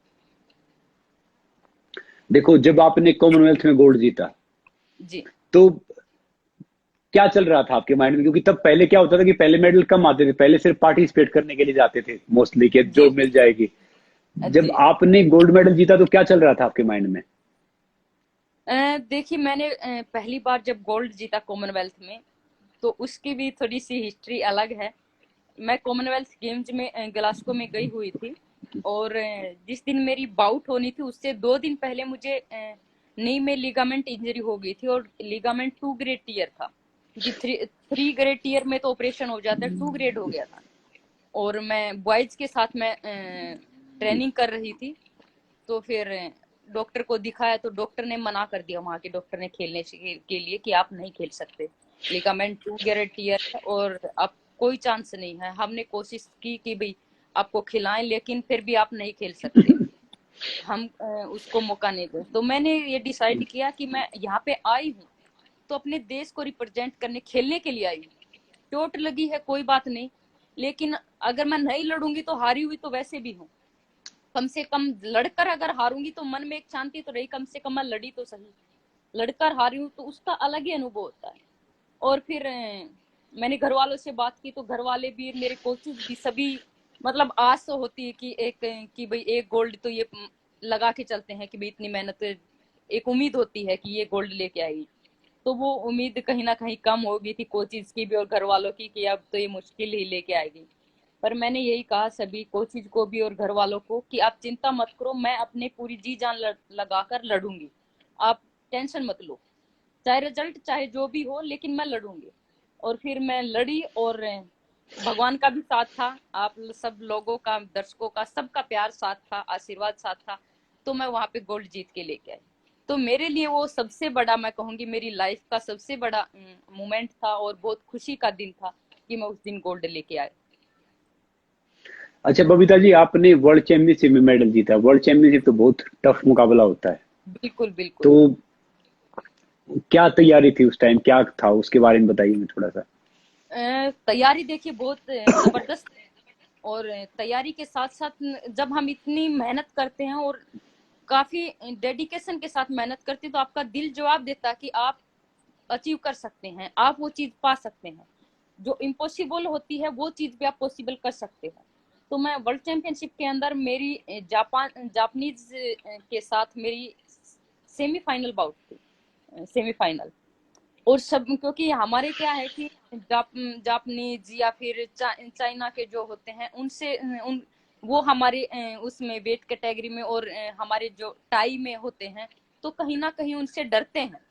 S3: देखो, जब आपने कॉमनवेल्थ में गोल्ड जीता,
S2: जी
S3: तो क्या चल रहा था आपके माइंड में? क्योंकि तब पहले क्या होता था कि पहले मेडल कम आते थे, पहले सिर्फ पार्टिसिपेट करने के लिए जाते थे मोस्टली, कि
S2: जी
S3: जो मिल जाएगी। जब
S2: जी।
S3: आपने गोल्ड मेडल जीता तो क्या चल रहा था आपके माइंड में?
S2: देखिए मैंने पहली बार जब गोल्ड जीता कॉमनवेल्थ में, तो उसकी भी थोड़ी सी हिस्ट्री अलग है। मैं कॉमनवेल्थ गेम्स में ग्लासगो में गई हुई थी, और जिस दिन मेरी बाउट होनी थी उससे 2 दिन पहले मुझे नी में लिगामेंट इंजरी हो गई थी, और लिगामेंट 2 ग्रेड टीयर था। क्योंकि 3 ग्रेड टीयर में तो ऑपरेशन हो जाता है, 2 ग्रेड हो गया था। और मैं बॉयज के साथ मैं ट्रेनिंग कर रही थी। तो फिर डॉक्टर को दिखाया, तो डॉक्टर ने मना कर दिया, वहां के डॉक्टर ने खेलने के लिए कि आप नहीं खेल सकते, लिगामेंट 2 ग्रेड टीयर है और अब कोई चांस नहीं है। हमने कोशिश की कि भाई आपको खिलाएं, लेकिन फिर भी आप नहीं खेल सकते, हम उसको मौका नहीं दें। तो मैंने ये डिसाइड किया कि मैं यहाँ पे आई हूँ तो अपने देश को रिप्रेजेंट करने, खेलने के लिए आई हूँ। चोट लगी है कोई बात नहीं, लेकिन अगर मैं नहीं लड़ूंगी तो हारी हुई तो वैसे भी हूँ। कम से कम लड़कर अगर हारूंगी तो मन में एक शांति तो रही, कम से कम मैं लड़ी तो सही। लड़कर हारी हूँ तो उसका अलग ही अनुभव होता है। और फिर मैंने घर वालों से बात की, तो घर वाले भी, मेरे कोचेज भी, सभी मतलब आस तो होती है कि एक कि भाई एक गोल्ड तो ये लगा के चलते हैं कि भाई इतनी मेहनत, एक उम्मीद होती है कि ये गोल्ड लेके आएगी। तो वो उम्मीद कहीं ना कहीं कम हो गई थी कोचेज की भी और घर वालों की कि अब तो ये मुश्किल ही लेके आएगी। पर मैंने यही कहा सभी कोचेज को भी और घर वालों को कि आप चिंता मत करो, मैं अपने पूरी जी जान लगाकर लड़ूंगी। आप टेंशन मत लो, चाहे रिजल्ट चाहे जो भी हो, लेकिन मैं लड़ूंगी। और फिर मैं लड़ी, और भगवान का भी साथ था, आप सब लोगों का, दर्शकों का, सबका प्यार साथ था, आशीर्वाद साथ था, तो मैं वहां पे गोल्ड जीत के लेके आई। तो मेरे लिए वो सबसे बड़ा, मैं कहूंगी मेरी लाइफ का सबसे बड़ा मोमेंट था, और बहुत खुशी का दिन था कि मैं उस दिन गोल्ड लेके आई।
S3: अच्छा बबीता जी, आपने वर्ल्ड चैंपियनशिप में मेडल जीता। वर्ल्ड चैंपियनशिप तो बहुत टफ मुकाबला होता है।
S2: बिल्कुल बिल्कुल।
S3: तो क्या तैयारी थी उस टाइम, क्या था उसके बारे में बताइए मैं थोड़ा सा।
S2: तैयारी देखिए बहुत जबरदस्त है। और तैयारी के साथ साथ जब हम इतनी मेहनत करते हैं और काफी डेडिकेशन के साथ मेहनत करते हैं, तो आपका दिल जवाब देता है कि आप अचीव कर सकते हैं, आप वो चीज पा सकते हैं। जो इम्पॉसिबल होती है वो चीज भी आप पॉसिबल कर सकते हो। तो मैं वर्ल्ड चैंपियनशिप के अंदर मेरी जापानीज के साथ मेरी सेमीफाइनल बाउट थी, सेमीफाइनल। और सब, क्योंकि हमारे क्या है कि जापानीज या फिर चाइना के जो होते हैं, उनसे उन वो हमारे उसमें वेट कैटेगरी में और हमारे जो टाई में होते हैं, तो कहीं ना कहीं उनसे डरते हैं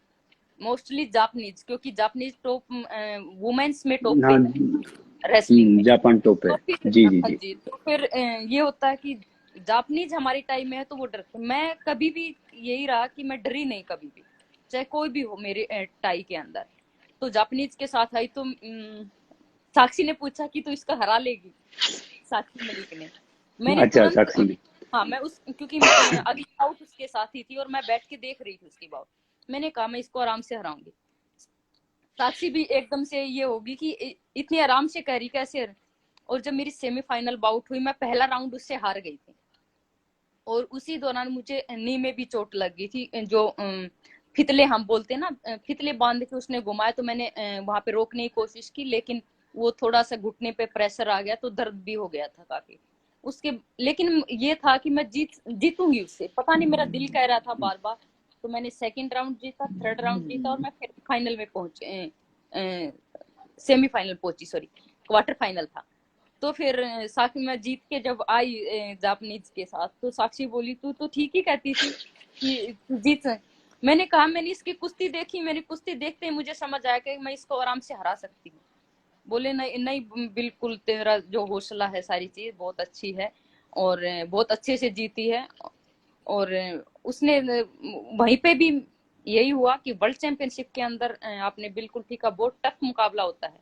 S2: मोस्टली जापानीज, क्योंकि जापानीज टॉप वुमेन्स में टॉप पे
S3: हाँ।
S2: है रेसलिंग में।
S3: जापान टॉप है।
S2: तो फिर
S3: जी जी
S2: हाँ
S3: जी।
S2: जी, तो फिर ये होता है कि जापानीज हमारी टाइम में है तो वो डरते। मैं कभी भी यही रहा कि मैं डरी नहीं कभी भी, चाहे कोई भी हो मेरे टाई के अंदर। तो जापानीज के साथ आई तो साक्षी ने पूछा कि तू इसको हरा लेगी, साक्षी मलिक ने। मैंने
S3: अच्छा,
S2: तुरंत
S3: साक्षी ने।
S2: हाँ, मैं उस, क्योंकि अगली बाउट उसके साथ ही थी और मैं बैठ के देख रही थी उसकी बाउट। मैंने कहा मैं इसको आराम से हराऊंगी। साक्षी भी एकदम से ये होगी कि इतनी आराम से कह रही कैसे। और जब मेरी सेमीफाइनल बाउट हुई, मैं पहला राउंड उससे हार गई थी, और उसी दौरान मुझे नी में भी चोट लग गई थी। जो फितले हम बोलते हैं ना, फितले बांध के उसने घुमाया, तो मैंने वहां पे रोकने की कोशिश की, लेकिन वो थोड़ा सा घुटने पे प्रेशर आ गया, तो दर्द भी हो गया था काफी उसके। लेकिन ये था कि मैं जीतूंगी उससे, पता नहीं मेरा दिल कह रहा था बार बार। तो मैंने सेकंड राउंड जीता, थर्ड राउंड जीता, और मैं फिर फाइनल में पहुंची, सेमीफाइनल पहुंची, सॉरी क्वार्टर फाइनल था। तो फिर साक्षी मैं जीत के जब आई जापानीज के साथ, तो साक्षी बोली तू तो ठीक ही कहती थी कि तू जीत। मैंने कहा मैंने इसकी कुश्ती देखी, मेरी कुश्ती देखते ही मुझे समझ आया कि मैं इसको आराम से हरा सकती हूँ। बोले नहीं नहीं, बिल्कुल तेरा जो हौसला है, सारी चीज बहुत अच्छी है, और बहुत अच्छे से जीती है। और उसने वहीं पे भी यही हुआ कि वर्ल्ड चैंपियनशिप के अंदर आपने बिल्कुल ठीक है, बहुत टफ मुकाबला होता है,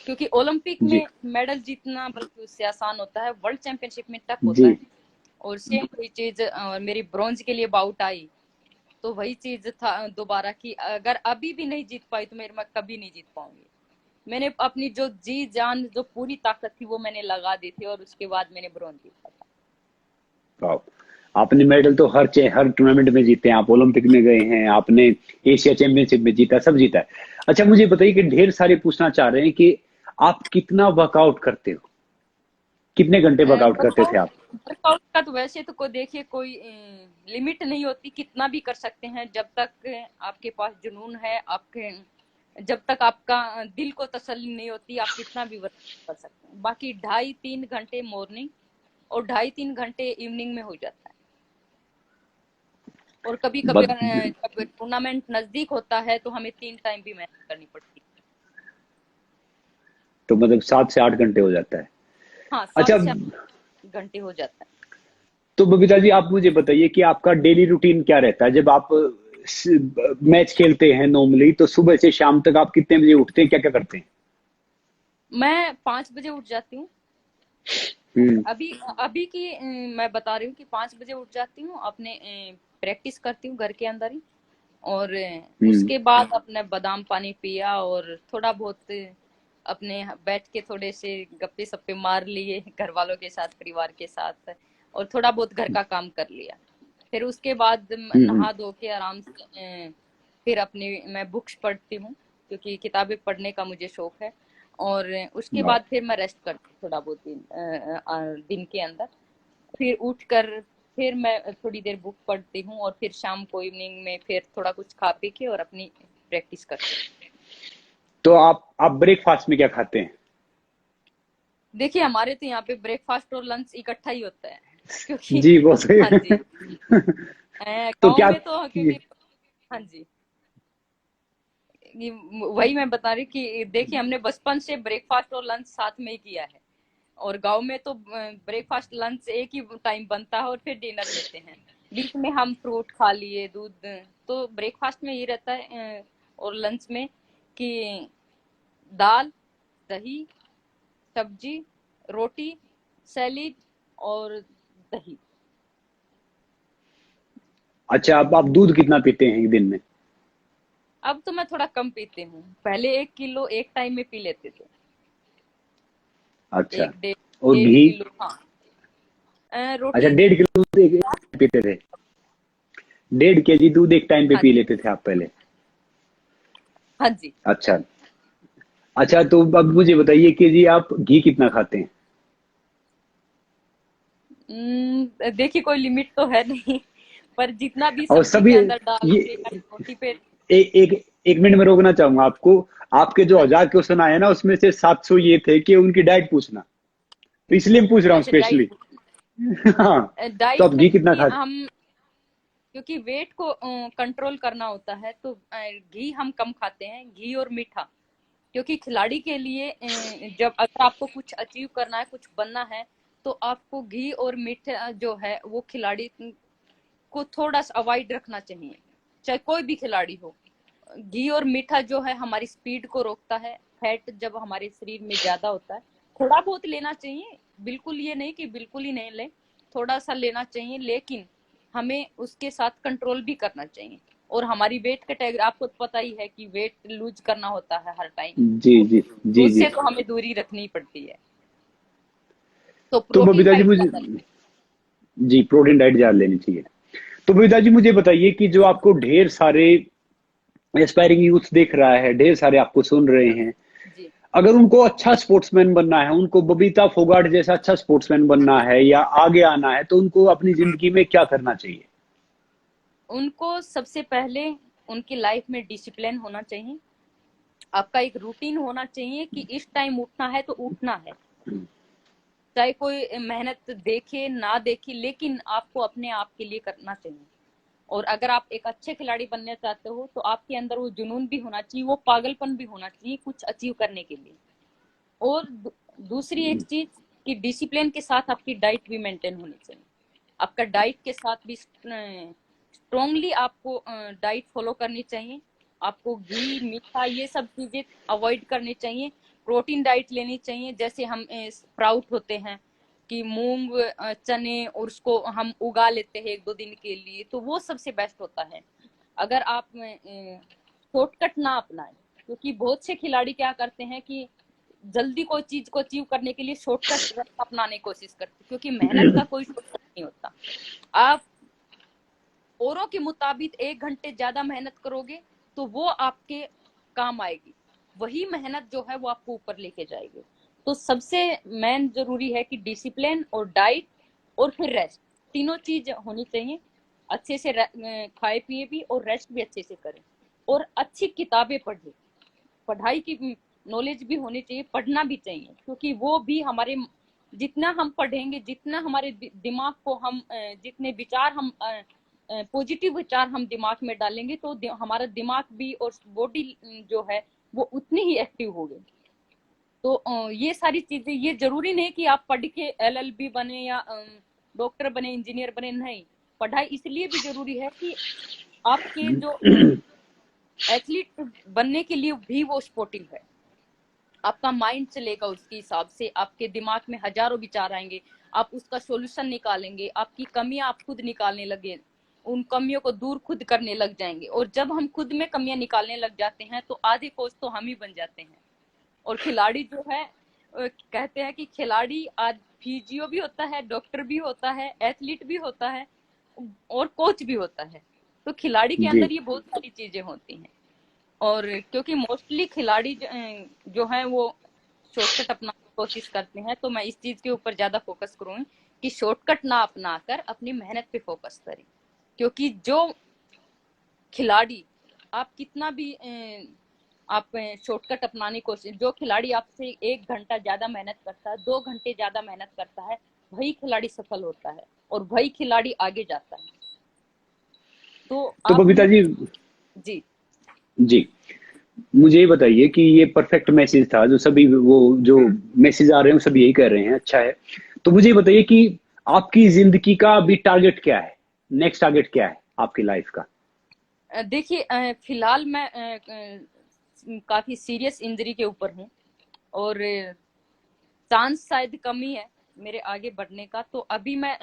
S2: क्योंकि ओलंपिक
S3: जी
S2: में मेडल जीतना बल्कि उससे आसान होता है, वर्ल्ड चैंपियनशिप में टफ होता
S3: जी।
S2: है। और सेम वही चीज मेरी ब्रॉन्ज के लिए बाउट आई, तो वही चीज था दोबारा कि अगर अभी भी नहीं जीत पाई तो मेरे मैं कभी नहीं जीत पाऊंगी। मैंने अपनी जो जी जान, जो पूरी ताकत थी, वो मैंने लगा दी थी, और उसके बाद मैंने ब्रॉन्ज जीता था।
S3: वाह। आपने मेडल तो हर टूर्नामेंट में जीते हैं। आप ओलंपिक में गए हैं, आपने एशिया चैंपियनशिप में जीता, सब जीता है। अच्छा मुझे बताइए कि ढेर सारे पूछना चाह रहे हैं कि आप कितना वर्कआउट करते हो, कितने घंटे वर्कआउट करते थे
S2: वर्कआउट
S3: आप।
S2: वर्कआउट का तो वैसे तो कोई देखिए कोई लिमिट नहीं होती, कितना भी कर सकते हैं, जब तक आपके पास जुनून है, आपके जब तक आपका दिल को तसल्ली नहीं होती, आप कितना भी वर्क कर सकते हैं। बाकी 2.5-3 घंटे मॉर्निंग और 2.5-3 घंटे इवनिंग में हो जाता है। और कभी कभी
S3: बत,
S2: जब टूर्नामेंट नजदीक होता है तो हमें 3 टाइम भी मेहनत करनी पड़ती है।
S3: तो मतलब 7 से 8 घंटे हो जाता है।
S2: हाँ,
S3: अच्छा,
S2: 7 से 8 घंटे हो जाता है।
S3: तो बबीता जी आप मुझे बताइए कि आपका डेली रूटीन क्या रहता है जब आप मैच खेलते हैं। नॉर्मली तो सुबह से शाम तक आप कितने बजे उठते हैं, क्या क्या करते हैं।
S2: मैं 5 बजे उठ जाती हूँ।
S3: हम्म।
S2: अभी अभी की मैं बता रही हूँ कि 5 बजे उठ जाती हूँ, अपने प्रैक्टिस करती हूँ घर के अंदर ही। और
S3: हम्म।
S2: उसके बाद अपने बादाम पानी पिया, और थोड़ा बहुत अपने बैठ के थोड़े से गप्पे सप्पे मार लिए घर वालों के साथ, परिवार के साथ, और थोड़ा बहुत घर का काम कर लिया। फिर उसके बाद
S3: हम्म।
S2: नहा धो के आराम से फिर अपनी मैं बुक्स पढ़ती हूँ, क्योंकि किताबें पढ़ने का मुझे शौक है। और उसके
S3: वाह।
S2: बाद फिर मैं रेस्ट करती हूँ थोड़ा बहुत दिन के अंदर। फिर उठकर फिर मैं थोड़ी देर बुक पढ़ती हूँ, और फिर शाम को इवनिंग में फिर थोड़ा कुछ खा पी के और अपनी प्रैक्टिस करती हूँ।
S3: तो आप ब्रेकफास्ट में क्या खाते हैं।
S2: देखिए हमारे तो यहाँ पे ब्रेकफास्ट और लंच इकट्ठा ही होता है क्योंकि
S3: जी वो सही
S2: हाँ
S3: है।
S2: जी,
S3: तो
S2: गांव
S3: क्या
S2: में तो क्योंकि हाँ जी, वही मैं बता रही कि देखिए हमने बचपन से ब्रेकफास्ट और लंच साथ में ही किया है, और गांव में तो ब्रेकफास्ट लंच एक ही टाइम बनता है और फिर डिनर लेते हैं। बीच में हम फ्रूट खा लिए, दूध, तो ब्रेकफास्ट में ये रहता है और लंच में कि दाल, दही, सब्जी, रोटी, सैलेड और दही।
S3: अच्छा, आप दूध कितना पीते हैं एक दिन में?
S2: अब तो मैं थोड़ा कम पीती हूँ, पहले 1 किलो एक टाइम में पी लेते थे।
S3: अच्छा।
S2: एक डेढ़
S3: और
S2: डेढ़
S3: घी?
S2: किलो हाँ।
S3: अच्छा,
S2: रोटी।
S3: 1.5 किलो दूध एक पीते थे? 1.5 kg दूध एक टाइम पे
S2: हाँ
S3: पी
S2: जी।
S3: लेते थे आप पहले?
S2: हाँ जी।
S3: अच्छा। अच्छा, तो अब मुझे बताइए कि जी आप घी कितना खाते हैं?
S2: देखिए कोई लिमिट तो है नहीं, पर जितना भी
S3: और
S2: सब्जी
S3: सभी
S2: के अंदर डाल
S3: ये
S2: के या रोटी पे।
S3: एक मिनट में रोकना चाहूंगा आपको। आपके जो
S2: हाँ जी।
S3: 1000 क्वेश्चन आए ना, उसमें से 700 ये थे कि उनकी डाइट पूछना, तो इसलिए मैं पूछ रहा हूँ
S2: अच्छा, डाइट।
S3: स्पेशली। हाँ। तो
S2: डाइट
S3: आप
S2: में
S3: घी कितना
S2: भी
S3: खाते?
S2: हम, क्योंकि वेट को कंट्रोल करना होता है तो घी हम कम खाते हैं, घी और मीठा। क्योंकि खिलाड़ी के लिए जब अगर आपको कुछ अचीव करना है, कुछ बनना है, तो आपको घी और मीठा जो है वो खिलाड़ी को थोड़ा सा अवॉइड रखना चाहिए, चाहे कोई भी खिलाड़ी हो। घी और मीठा जो है हमारी स्पीड को रोकता है। फैट जब हमारे शरीर में ज्यादा होता है, थोड़ा बहुत लेना चाहिए, बिल्कुल ये नहीं कि बिल्कुल ही नहीं ले, थोड़ा सा लेना चाहिए, लेकिन हमें उसके साथ कंट्रोल भी करना चाहिए। और हमारी वेट कैटेगरी आपको तो पता ही है कि वेट लूज करना होता है हर टाइम,
S3: जी जी
S2: तो
S3: जी जी।
S2: उससे तो हमें दूरी रखनी पड़ती है। तो
S3: तो
S2: प्रोटीन
S3: बबीता जी
S2: डाइट
S3: मुझे,
S2: ज्यादा।
S3: जी प्रोटीन डाइट ज्यादा लेनी चाहिए। तो बबीता जी मुझे बताइए कि जो आपको ढेर सारे एस्पायरिंग यूथ देख रहा है, ढेर सारे आपको सुन रहे हैं,
S2: जी।
S3: अगर उनको अच्छा स्पोर्ट्समैन बनना है, उनको बबीता फोगाट जैसा अच्छा स्पोर्ट्समैन बनना है या आगे आना है, तो उनको अपनी जिंदगी में क्या करना चाहिए?
S2: उनको सबसे पहले उनकी लाइफ में डिसिप्लिन होना चाहिए। आपका एक रूटीन होना चाहिए कि इस टाइम उठना है तो उठना है, चाहे कोई मेहनत देखे ना देखे, लेकिन आपको अपने आप के लिए करना चाहिए। और अगर आप एक अच्छे खिलाड़ी बनना चाहते हो तो आपके अंदर वो जुनून भी होना चाहिए, वो पागलपन भी होना चाहिए कुछ अचीव करने के लिए। और दूसरी एक चीज कि डिसिप्लिन के साथ आपकी डाइट भी मेंटेन होनी चाहिए। आपका डाइट के साथ भी स्ट्रोंगली आपको डाइट फॉलो करनी चाहिए। आपको घी, मीठा, ये सब चीजें अवॉइड करनी चाहिए। प्रोटीन डाइट लेनी चाहिए, जैसे हम स्प्राउट होते हैं कि मूंग, चने, और उसको हम उगा लेते हैं 1-2 दिन के लिए, तो वो सबसे बेस्ट होता है। अगर आप शॉर्टकट ना अपनाएं, क्योंकि बहुत से खिलाड़ी क्या करते हैं कि जल्दी कोई चीज को अचीव करने के लिए शॉर्टकट अपनाने की कोशिश करते हैं, क्योंकि मेहनत का कोई शॉर्टकट नहीं होता। आप औरों के मुताबिक 1 घंटे ज्यादा मेहनत करोगे तो वो आपके काम आएगी, वही मेहनत जो है वो आपको ऊपर लेके जाएगी। तो सबसे मेन जरूरी है कि डिसिप्लिन और डाइट और फिर रेस्ट, तीनों चीज होनी चाहिए। अच्छे से खाए पिए भी और रेस्ट भी अच्छे से करें, और अच्छी किताबें पढ़ें। पढ़ाई की नॉलेज भी होनी चाहिए, पढ़ना भी चाहिए, क्योंकि वो भी हमारे, जितना हम पढ़ेंगे, जितना हमारे दिमाग को हम जितने विचार हम पॉजिटिव विचार हम दिमाग में डालेंगे, तो हमारा दिमाग भी और बॉडी जो है वो उतनी ही एक्टिव होगी। तो ये सारी चीजें, ये जरूरी नहीं कि आप पढ़ के LLB बने या डॉक्टर बने, इंजीनियर बने, नहीं। पढ़ाई इसलिए भी जरूरी है कि आपके जो एथलीट बनने के लिए भी वो स्पोर्टिव है। आपका माइंड चलेगा उसके हिसाब से, आपके दिमाग में हजारों विचार आएंगे, आप उसका सॉल्यूशन निकालेंगे, आपकी कमियां आप खुद निकालने लगे, उन कमियों को दूर खुद करने लग जाएंगे। और जब हम खुद में कमियां निकालने लग जाते हैं तो आधे कोच तो हम ही बन जाते हैं। और खिलाड़ी जो है, कहते हैं कि खिलाड़ी आज फिजियो भी होता है, डॉक्टर भी होता है, एथलीट भी होता है, और कोच भी होता है। तो खिलाड़ी के
S3: जी।
S2: अंदर ये बहुत सारी चीजें होती हैं। और क्योंकि मोस्टली खिलाड़ी जो है वो शॉर्टकट अपनाने की कोशिश करते हैं, तो मैं इस चीज के ऊपर ज्यादा फोकस करूंगी कि शॉर्टकट ना अपनाकर अपनी मेहनत पे फोकस करें। क्योंकि जो खिलाड़ी, आप कितना भी आप शॉर्टकट अपनाने की कोशिश, जो खिलाड़ी आपसे 1 घंटा ज्यादा मेहनत करता है, 2 घंटे ज्यादा मेहनत करता है, वही खिलाड़ी सफल होता है और वही खिलाड़ी आगे जाता है। तो
S3: तो
S2: आप
S3: बबीता जी,
S2: जी।
S3: जी, मुझे ये बताइए कि ये परफेक्ट मैसेज था, जो सभी वो जो मैसेज आ रहे हैं वो सभी यही कर रहे हैं, अच्छा है। तो मुझे ये बताइए कि आपकी जिंदगी का अभी टारगेट क्या है, नेक्स्ट टारगेट क्या है आपकी लाइफ का?
S2: देखिए, फिलहाल मैं काफी सीरियस इंजरी के ऊपर हूँ, और चांस शायद कम ही है मेरे आगे बढ़ने का। तो अभी मैं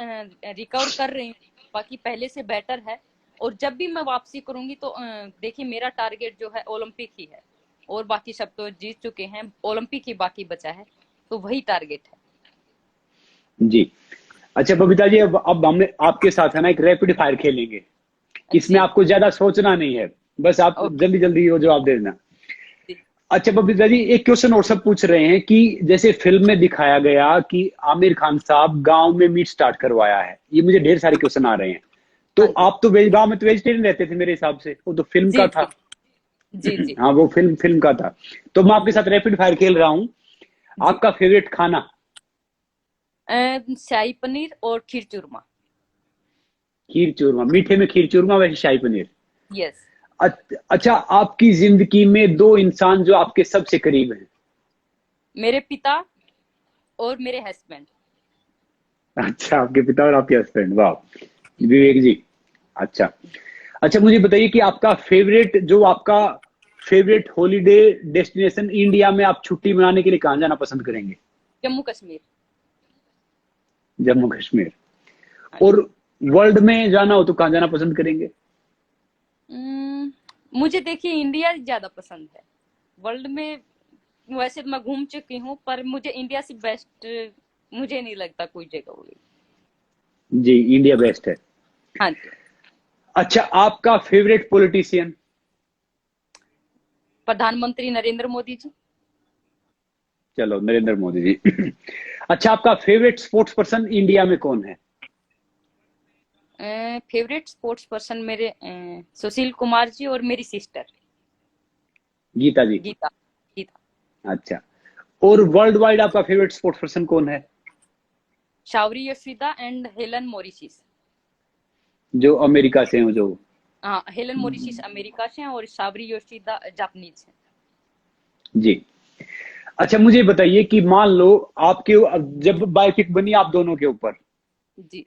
S2: रिकवर कर रही हूँ, बाकी पहले से बेटर है। और जब भी मैं वापसी करूंगी तो देखिए, मेरा टारगेट जो है ओलंपिक ही है, और बाकी सब तो जीत चुके हैं, ओलंपिक ही बाकी बचा है, तो वही टारगेट है।
S3: जी। अच्छा बबीता जी, अब हम आपके साथ है ना एक रैपिड फायर खेलेंगे। इसमें
S2: जी।
S3: आपको ज्यादा सोचना नहीं है, बस आप
S2: ओके।
S3: जल्दी जल्दी वो जवाब दे देना।
S2: जी।
S3: अच्छा बबीता जी, एक क्वेश्चन और सब पूछ रहे हैं कि जैसे फिल्म में दिखाया गया कि आमिर खान साहब गांव में मीट स्टार्ट करवाया है, ये मुझे ढेर सारे क्वेश्चन आ रहे हैं। तो
S2: हाँ जी।
S3: आप तो गांव में तो वेजिटेरियन रहते थे मेरे हिसाब से, वो तो फिल्म
S2: जी।
S3: का था।
S2: जी। जी। जी।
S3: हाँ, वो फिल्म फिल्म का था। तो मैं आपके
S2: जी।
S3: साथ रैपिड फायर खेल रहा हूँ।
S2: जी।
S3: आपका फेवरेट खाना?
S2: शाही पनीर और खीर चूरमा।
S3: खीर चूरमा, मीठे में खीर चूरमा, वैसे शाही पनीर।
S2: यस।
S3: अच्छा, आपकी जिंदगी में दो इंसान जो आपके सबसे करीब हैं।
S2: मेरे पिता और मेरे हस्बैंड।
S3: अच्छा, आपके पिता और आपके हस्बैंड, वाह। विवेक जी। अच्छा। अच्छा, मुझे बताइए कि आपका फेवरेट हॉलीडे डेस्टिनेशन इंडिया में, आप छुट्टी मनाने के लिए कहाँ जाना पसंद करेंगे?
S2: जम्मू कश्मीर।
S3: जम्मू कश्मीर।
S2: हाँ जी।
S3: और वर्ल्ड में जाना हो तो कहाँ जाना पसंद करेंगे?
S2: मुझे देखिए इंडिया ज्यादा पसंद है। वर्ल्ड में वैसे तो मैं घूम चुकी हूँ, पर मुझे इंडिया से बेस्ट मुझे नहीं लगता कोई जगह होगी।
S3: जी, इंडिया बेस्ट है।
S2: हाँ जी।
S3: अच्छा, आपका फेवरेट पॉलिटिशियन?
S2: प्रधानमंत्री नरेंद्र मोदी जी।
S3: चलो, नरेंद्र मोदी जी। अच्छा, आपका फेवरेट स्पोर्ट्स पर्सन इंडिया में कौन है?
S2: फेवरेट स्पोर्ट्स पर्सन मेरे सुशील कुमार जी, और मेरी सिस्टर
S3: गीता जी।
S2: गीता। गीता।
S3: अच्छा। और वर्ल्ड वाइड आपका फेवरेट स्पोर्ट्स पर्सन कौन है?
S2: शावरी योशिदा एंड हेलन मोरिसिस।
S3: जो अमेरिका से हो, जो।
S2: हाँ, हेलन मोरिसिस अमेरिका से हैं, और शावरी योशिदा जापानीज हैं।
S3: जी। अच्छा, मुझे बताइए कि मान लो आपके जब बायोपिक बनी आप दोनों के ऊपर,
S2: जी।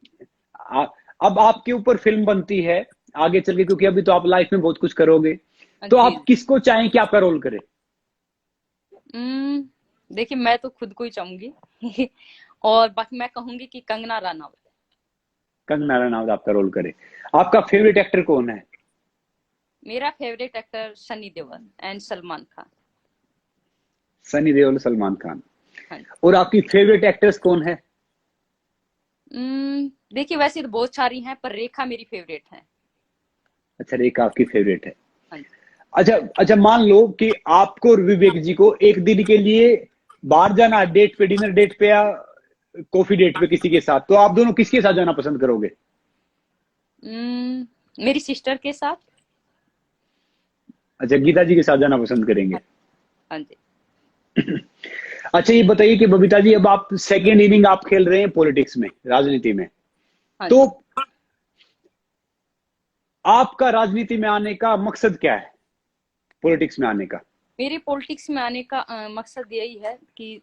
S3: आ, अब आपके ऊपर फिल्म बनती है आगे चल के, क्योंकि अभी तो आप लाइफ में बहुत कुछ करोगे, तो
S2: जी।
S3: आप किसको चाहें कि आपका रोल करे?
S2: देखिए, मैं तो खुद को ही चाहूंगी। और बाकी मैं कहूंगी कि कंगना रनावत।
S3: कंगना रनावत आपका रोल करे। आपका फेवरेट एक्टर कौन है?
S2: मेरा favourite actor Sunny Deol and Salman Khan.
S3: Sunny Deol, Salman Khan.
S2: हाँ।
S3: और आपकी फेवरेट एक्ट्रेस कौन है?
S2: देखिए, वैसे तो बहुत सारी हैं, पर रेखा मेरी फेवरेट है।
S3: अच्छा, रेखा आपकी फेवरेट है।
S2: हाँ जी।
S3: अच्छा अच्छा, मान लो कि आपको और विवेक जी को एक दिन के लिए बाहर जाना है, डेट पे, डिनर डेट पे या कॉफी डेट पे किसी के साथ, तो आप दोनों किसके साथ जाना पसंद करोगे?
S2: मेरी सिस्टर के साथ।
S3: अच्छा, गीता जी के साथ जाना पसंद करेंगे।
S2: हाँ। हाँ जी।
S3: अच्छा, ये बताइए कि बबीता जी, अब आप सेकेंड इनिंग आप खेल रहे हैं पॉलिटिक्स में, राजनीति में।
S2: हाँ
S3: तो
S2: जी।
S3: आपका राजनीति में आने का मकसद क्या है, पॉलिटिक्स में आने का?
S2: मेरे पॉलिटिक्स में आने का मकसद यही है कि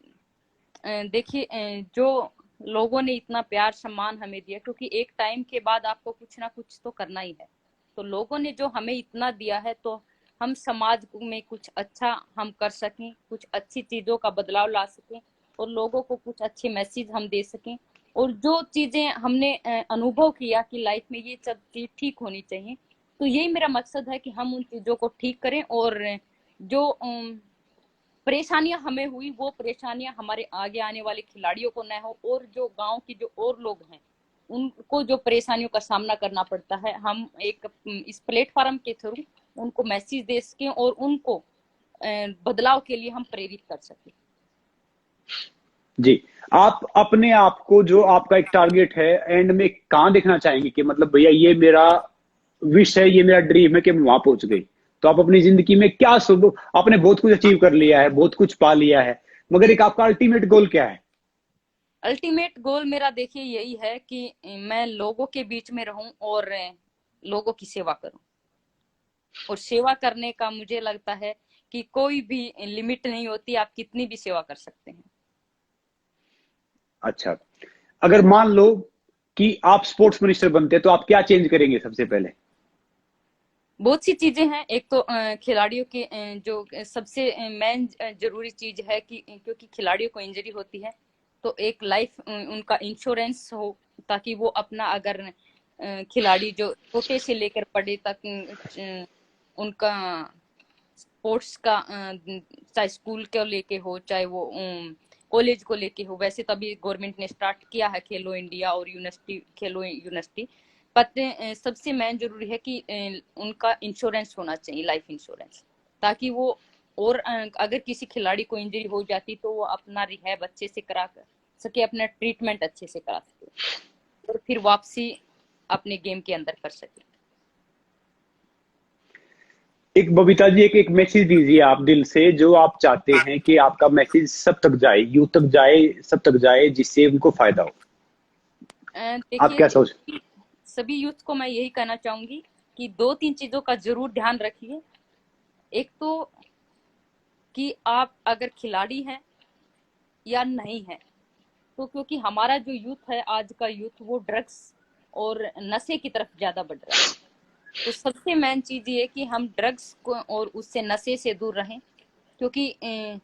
S2: देखिए, जो लोगों ने इतना प्यार सम्मान हमें दिया, क्योंकि एक टाइम के बाद आपको कुछ ना कुछ तो करना ही है। तो लोगों ने जो हमें इतना दिया है, तो हम समाज में कुछ अच्छा हम कर सकें, कुछ अच्छी चीजों का बदलाव ला सकें, और लोगों को कुछ अच्छे मैसेज हम दे सकें। और जो चीजें हमने अनुभव किया कि लाइफ में ये सब चीज ठीक होनी चाहिए, तो यही मेरा मकसद है कि हम उन चीजों को ठीक करें, और जो परेशानियां हमें हुई, वो परेशानियां हमारे आगे आने वाले खिलाड़ियों को न हो, और जो गांव की जो और लोग हैं उनको जो परेशानियों का सामना करना पड़ता है, हम एक इस प्लेटफॉर्म के थ्रू उनको मैसेज दे सकें, और उनको बदलाव के लिए हम प्रेरित कर सकें।
S3: जी। आप अपने आप को, जो आपका एक टारगेट है, एंड में कहाँ देखना चाहेंगे कि मतलब भैया ये मेरा विश है, ये मेरा ड्रीम है कि मैं वहां पहुंच गई? तो आप अपनी जिंदगी में क्या सब, आपने बहुत कुछ अचीव कर लिया है, बहुत कुछ पा लिया है, मगर
S2: जी।
S3: एक आपका अल्टीमेट गोल क्या है?
S2: अल्टीमेट गोल मेरा देखिए यही है कि मैं लोगों के बीच में रहूं, और लोगों की सेवा करूं। और सेवा करने का मुझे लगता है कि कोई भी लिमिट नहीं होती, आप कितनी भी सेवा कर सकते हैं।
S3: अच्छा, अगर मान लो कि आप स्पोर्ट्स मिनिस्टर बनते तो आप क्या चेंज करेंगे सबसे पहले?
S2: बहुत सी चीजें हैं। एक तो खिलाड़ियों के जो सबसे मेन जरूरी चीज है कि क्योंकि खिलाड़ियों को इंजरी होती है तो एक लाइफ उनका इंश्योरेंस हो, ताकि वो अपना अगर खिलाड़ी जो छोटे से लेकर बड़े तक उनका स्पोर्ट्स का चाहे स्कूल को लेके हो चाहे वो कॉलेज को लेके हो, वैसे तभी गवर्नमेंट ने स्टार्ट किया है खेलो इंडिया और यूनिवर्सिटी खेलो यूनिवर्सिटी। पर सबसे मेन जरूरी है कि उनका इंश्योरेंस होना चाहिए, लाइफ इंश्योरेंस, ताकि वो और अगर किसी खिलाड़ी को इंजरी हो जाती तो वो अपना रिहैब अच्छे से करा सके, अपना ट्रीटमेंट अच्छे से करा सके और फिर वापसी अपने गेम के अंदर कर सके।
S3: एक बबीता जी, एक मैसेज दीजिए आप दिल से, जो आप चाहते हैं कि आपका मैसेज सब तक जाए, यूथ तक जाए, सब तक जाए, जिससे उनको फायदा हो। आप क्या सोच?
S2: सभी यूथ को मैं यही कहना चाहूंगी कि 2-3 चीजों का जरूर ध्यान रखिए। एक तो कि आप अगर खिलाड़ी हैं या नहीं है, तो क्योंकि हमारा जो यूथ है आज का यूथ वो ड्रग्स और नशे की तरफ ज्यादा बढ़ रहा है। तो सबसे मेन चीज ये है कि हम ड्रग्स को और उससे नशे से दूर रहें, क्योंकि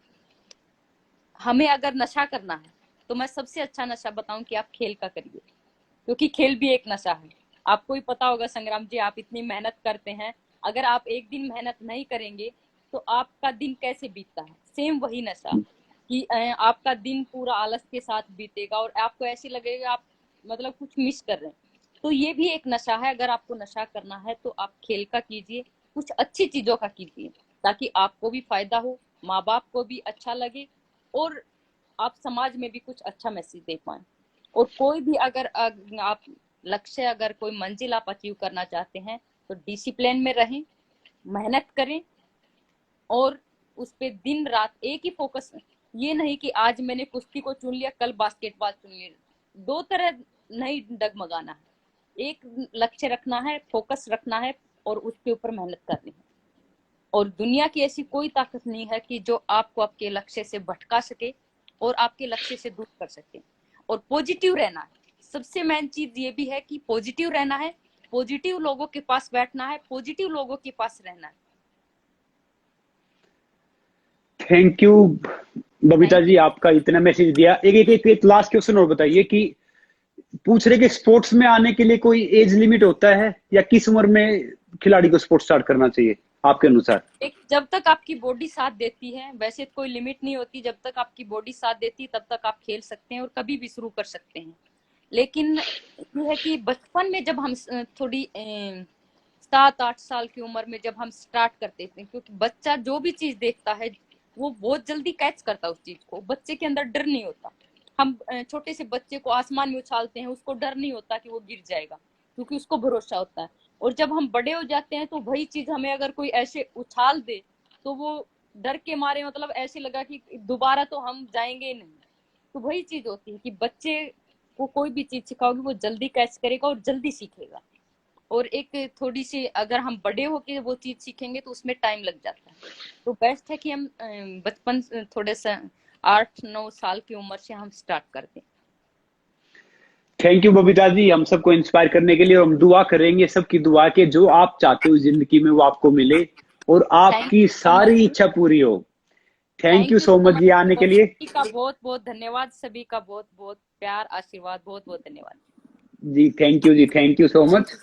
S2: हमें अगर नशा करना है तो मैं सबसे अच्छा नशा बताऊं कि आप खेल का करिए, क्योंकि खेल भी एक नशा है। आपको ही पता होगा संग्राम जी, आप इतनी मेहनत करते हैं, अगर आप एक दिन मेहनत नहीं करेंगे तो आपका दिन कैसे बीतता है, सेम वही नशा कि आपका दिन पूरा आलस के साथ बीतेगा और आपको ऐसे लगेगा आप मतलब कुछ मिस कर रहे हैं। तो ये भी एक नशा है। अगर आपको नशा करना है तो आप खेल का कीजिए, कुछ अच्छी चीजों का कीजिए, ताकि आपको भी फायदा हो, माँ बाप को भी अच्छा लगे और आप समाज में भी कुछ अच्छा मैसेज दे पाए। और कोई भी अगर आप लक्ष्य, अगर कोई मंजिल आप अचीव करना चाहते हैं तो डिसिप्लिन में रहें, मेहनत करें और उस पे दिन रात एक ही फोकस। ये नहीं कि आज मैंने कुश्ती को चुन लिया कल बास्केटबॉल चुन लिया, दो तरह नहीं डगमगाना है। एक लक्ष्य रखना है, फोकस रखना है और उसके ऊपर मेहनत करनी है। और दुनिया की ऐसी कोई ताकत नहीं है कि जो आपको आपके लक्ष्य से भटका सके और आपके लक्ष्य से दूर कर सके। और पॉजिटिव रहना है, सबसे मेन चीज ये भी है कि पॉजिटिव रहना है, पॉजिटिव लोगों के पास बैठना है, पॉजिटिव लोगों के पास रहना है।
S3: थैंक यू बबीता जी, आपका इतना मैसेज दिया। एक लास्ट क्वेश्चन और बताइए कि पूछ रहे कि स्पोर्ट्स में आने के लिए कोई एज लिमिट होता है या किस उम्र में खिलाड़ी को स्पोर्ट्स स्टार्ट करना चाहिए आपके अनुसार?
S2: एक जब तक आपकी बॉडी साथ देती है, वैसे कोई लिमिट नहीं होती, जब तक आपकी बॉडी साथ देती है तब तक आप खेल सकते हैं और कभी भी शुरू कर सकते हैं। लेकिन ये है कि बचपन में जब हम थोड़ी 7-8 साल की उम्र में जब हम स्टार्ट करते थे, क्योंकि बच्चा जो भी चीज देखता है वो बहुत जल्दी कैच करता है उस चीज को, बच्चे के अंदर डर नहीं होता। हम छोटे से बच्चे को आसमान में उछालते हैं, उसको डर नहीं होता कि वो गिर जाएगा, क्योंकि उसको भरोसा होता है। और जब हम बड़े हो जाते हैं तो वही चीज हमें अगर कोई ऐसे उछाल दे तो वो डर के मारे मतलब ऐसे लगा कि दोबारा तो हम जाएंगे नहीं। तो वही चीज होती है कि बच्चे को कोई भी चीज सिखाओगे वो जल्दी कैच करेगा और जल्दी सीखेगा। और एक थोड़ी सी अगर हम बड़े होके वो चीज सीखेंगे तो उसमें टाइम लग जाता है। तो बेस्ट है कि हम बचपन थोड़े से 8-9 साल की उम्र से हम स्टार्ट कर दें।
S3: थैंक यू बबीता जी, हम सबको इंस्पायर करने के लिए। हम दुआ करेंगे, सबकी दुआ के जो आप चाहते हो जिंदगी में वो आपको मिले और आपकी सारी इच्छा पूरी हो। थैंक यू सो मच जी आने के लिए।
S2: सभी का बहुत बहुत धन्यवाद, सभी का बहुत बहुत प्यार आशीर्वाद, बहुत बहुत धन्यवाद
S3: जी। थैंक यू जी, थैंक यू सो मच।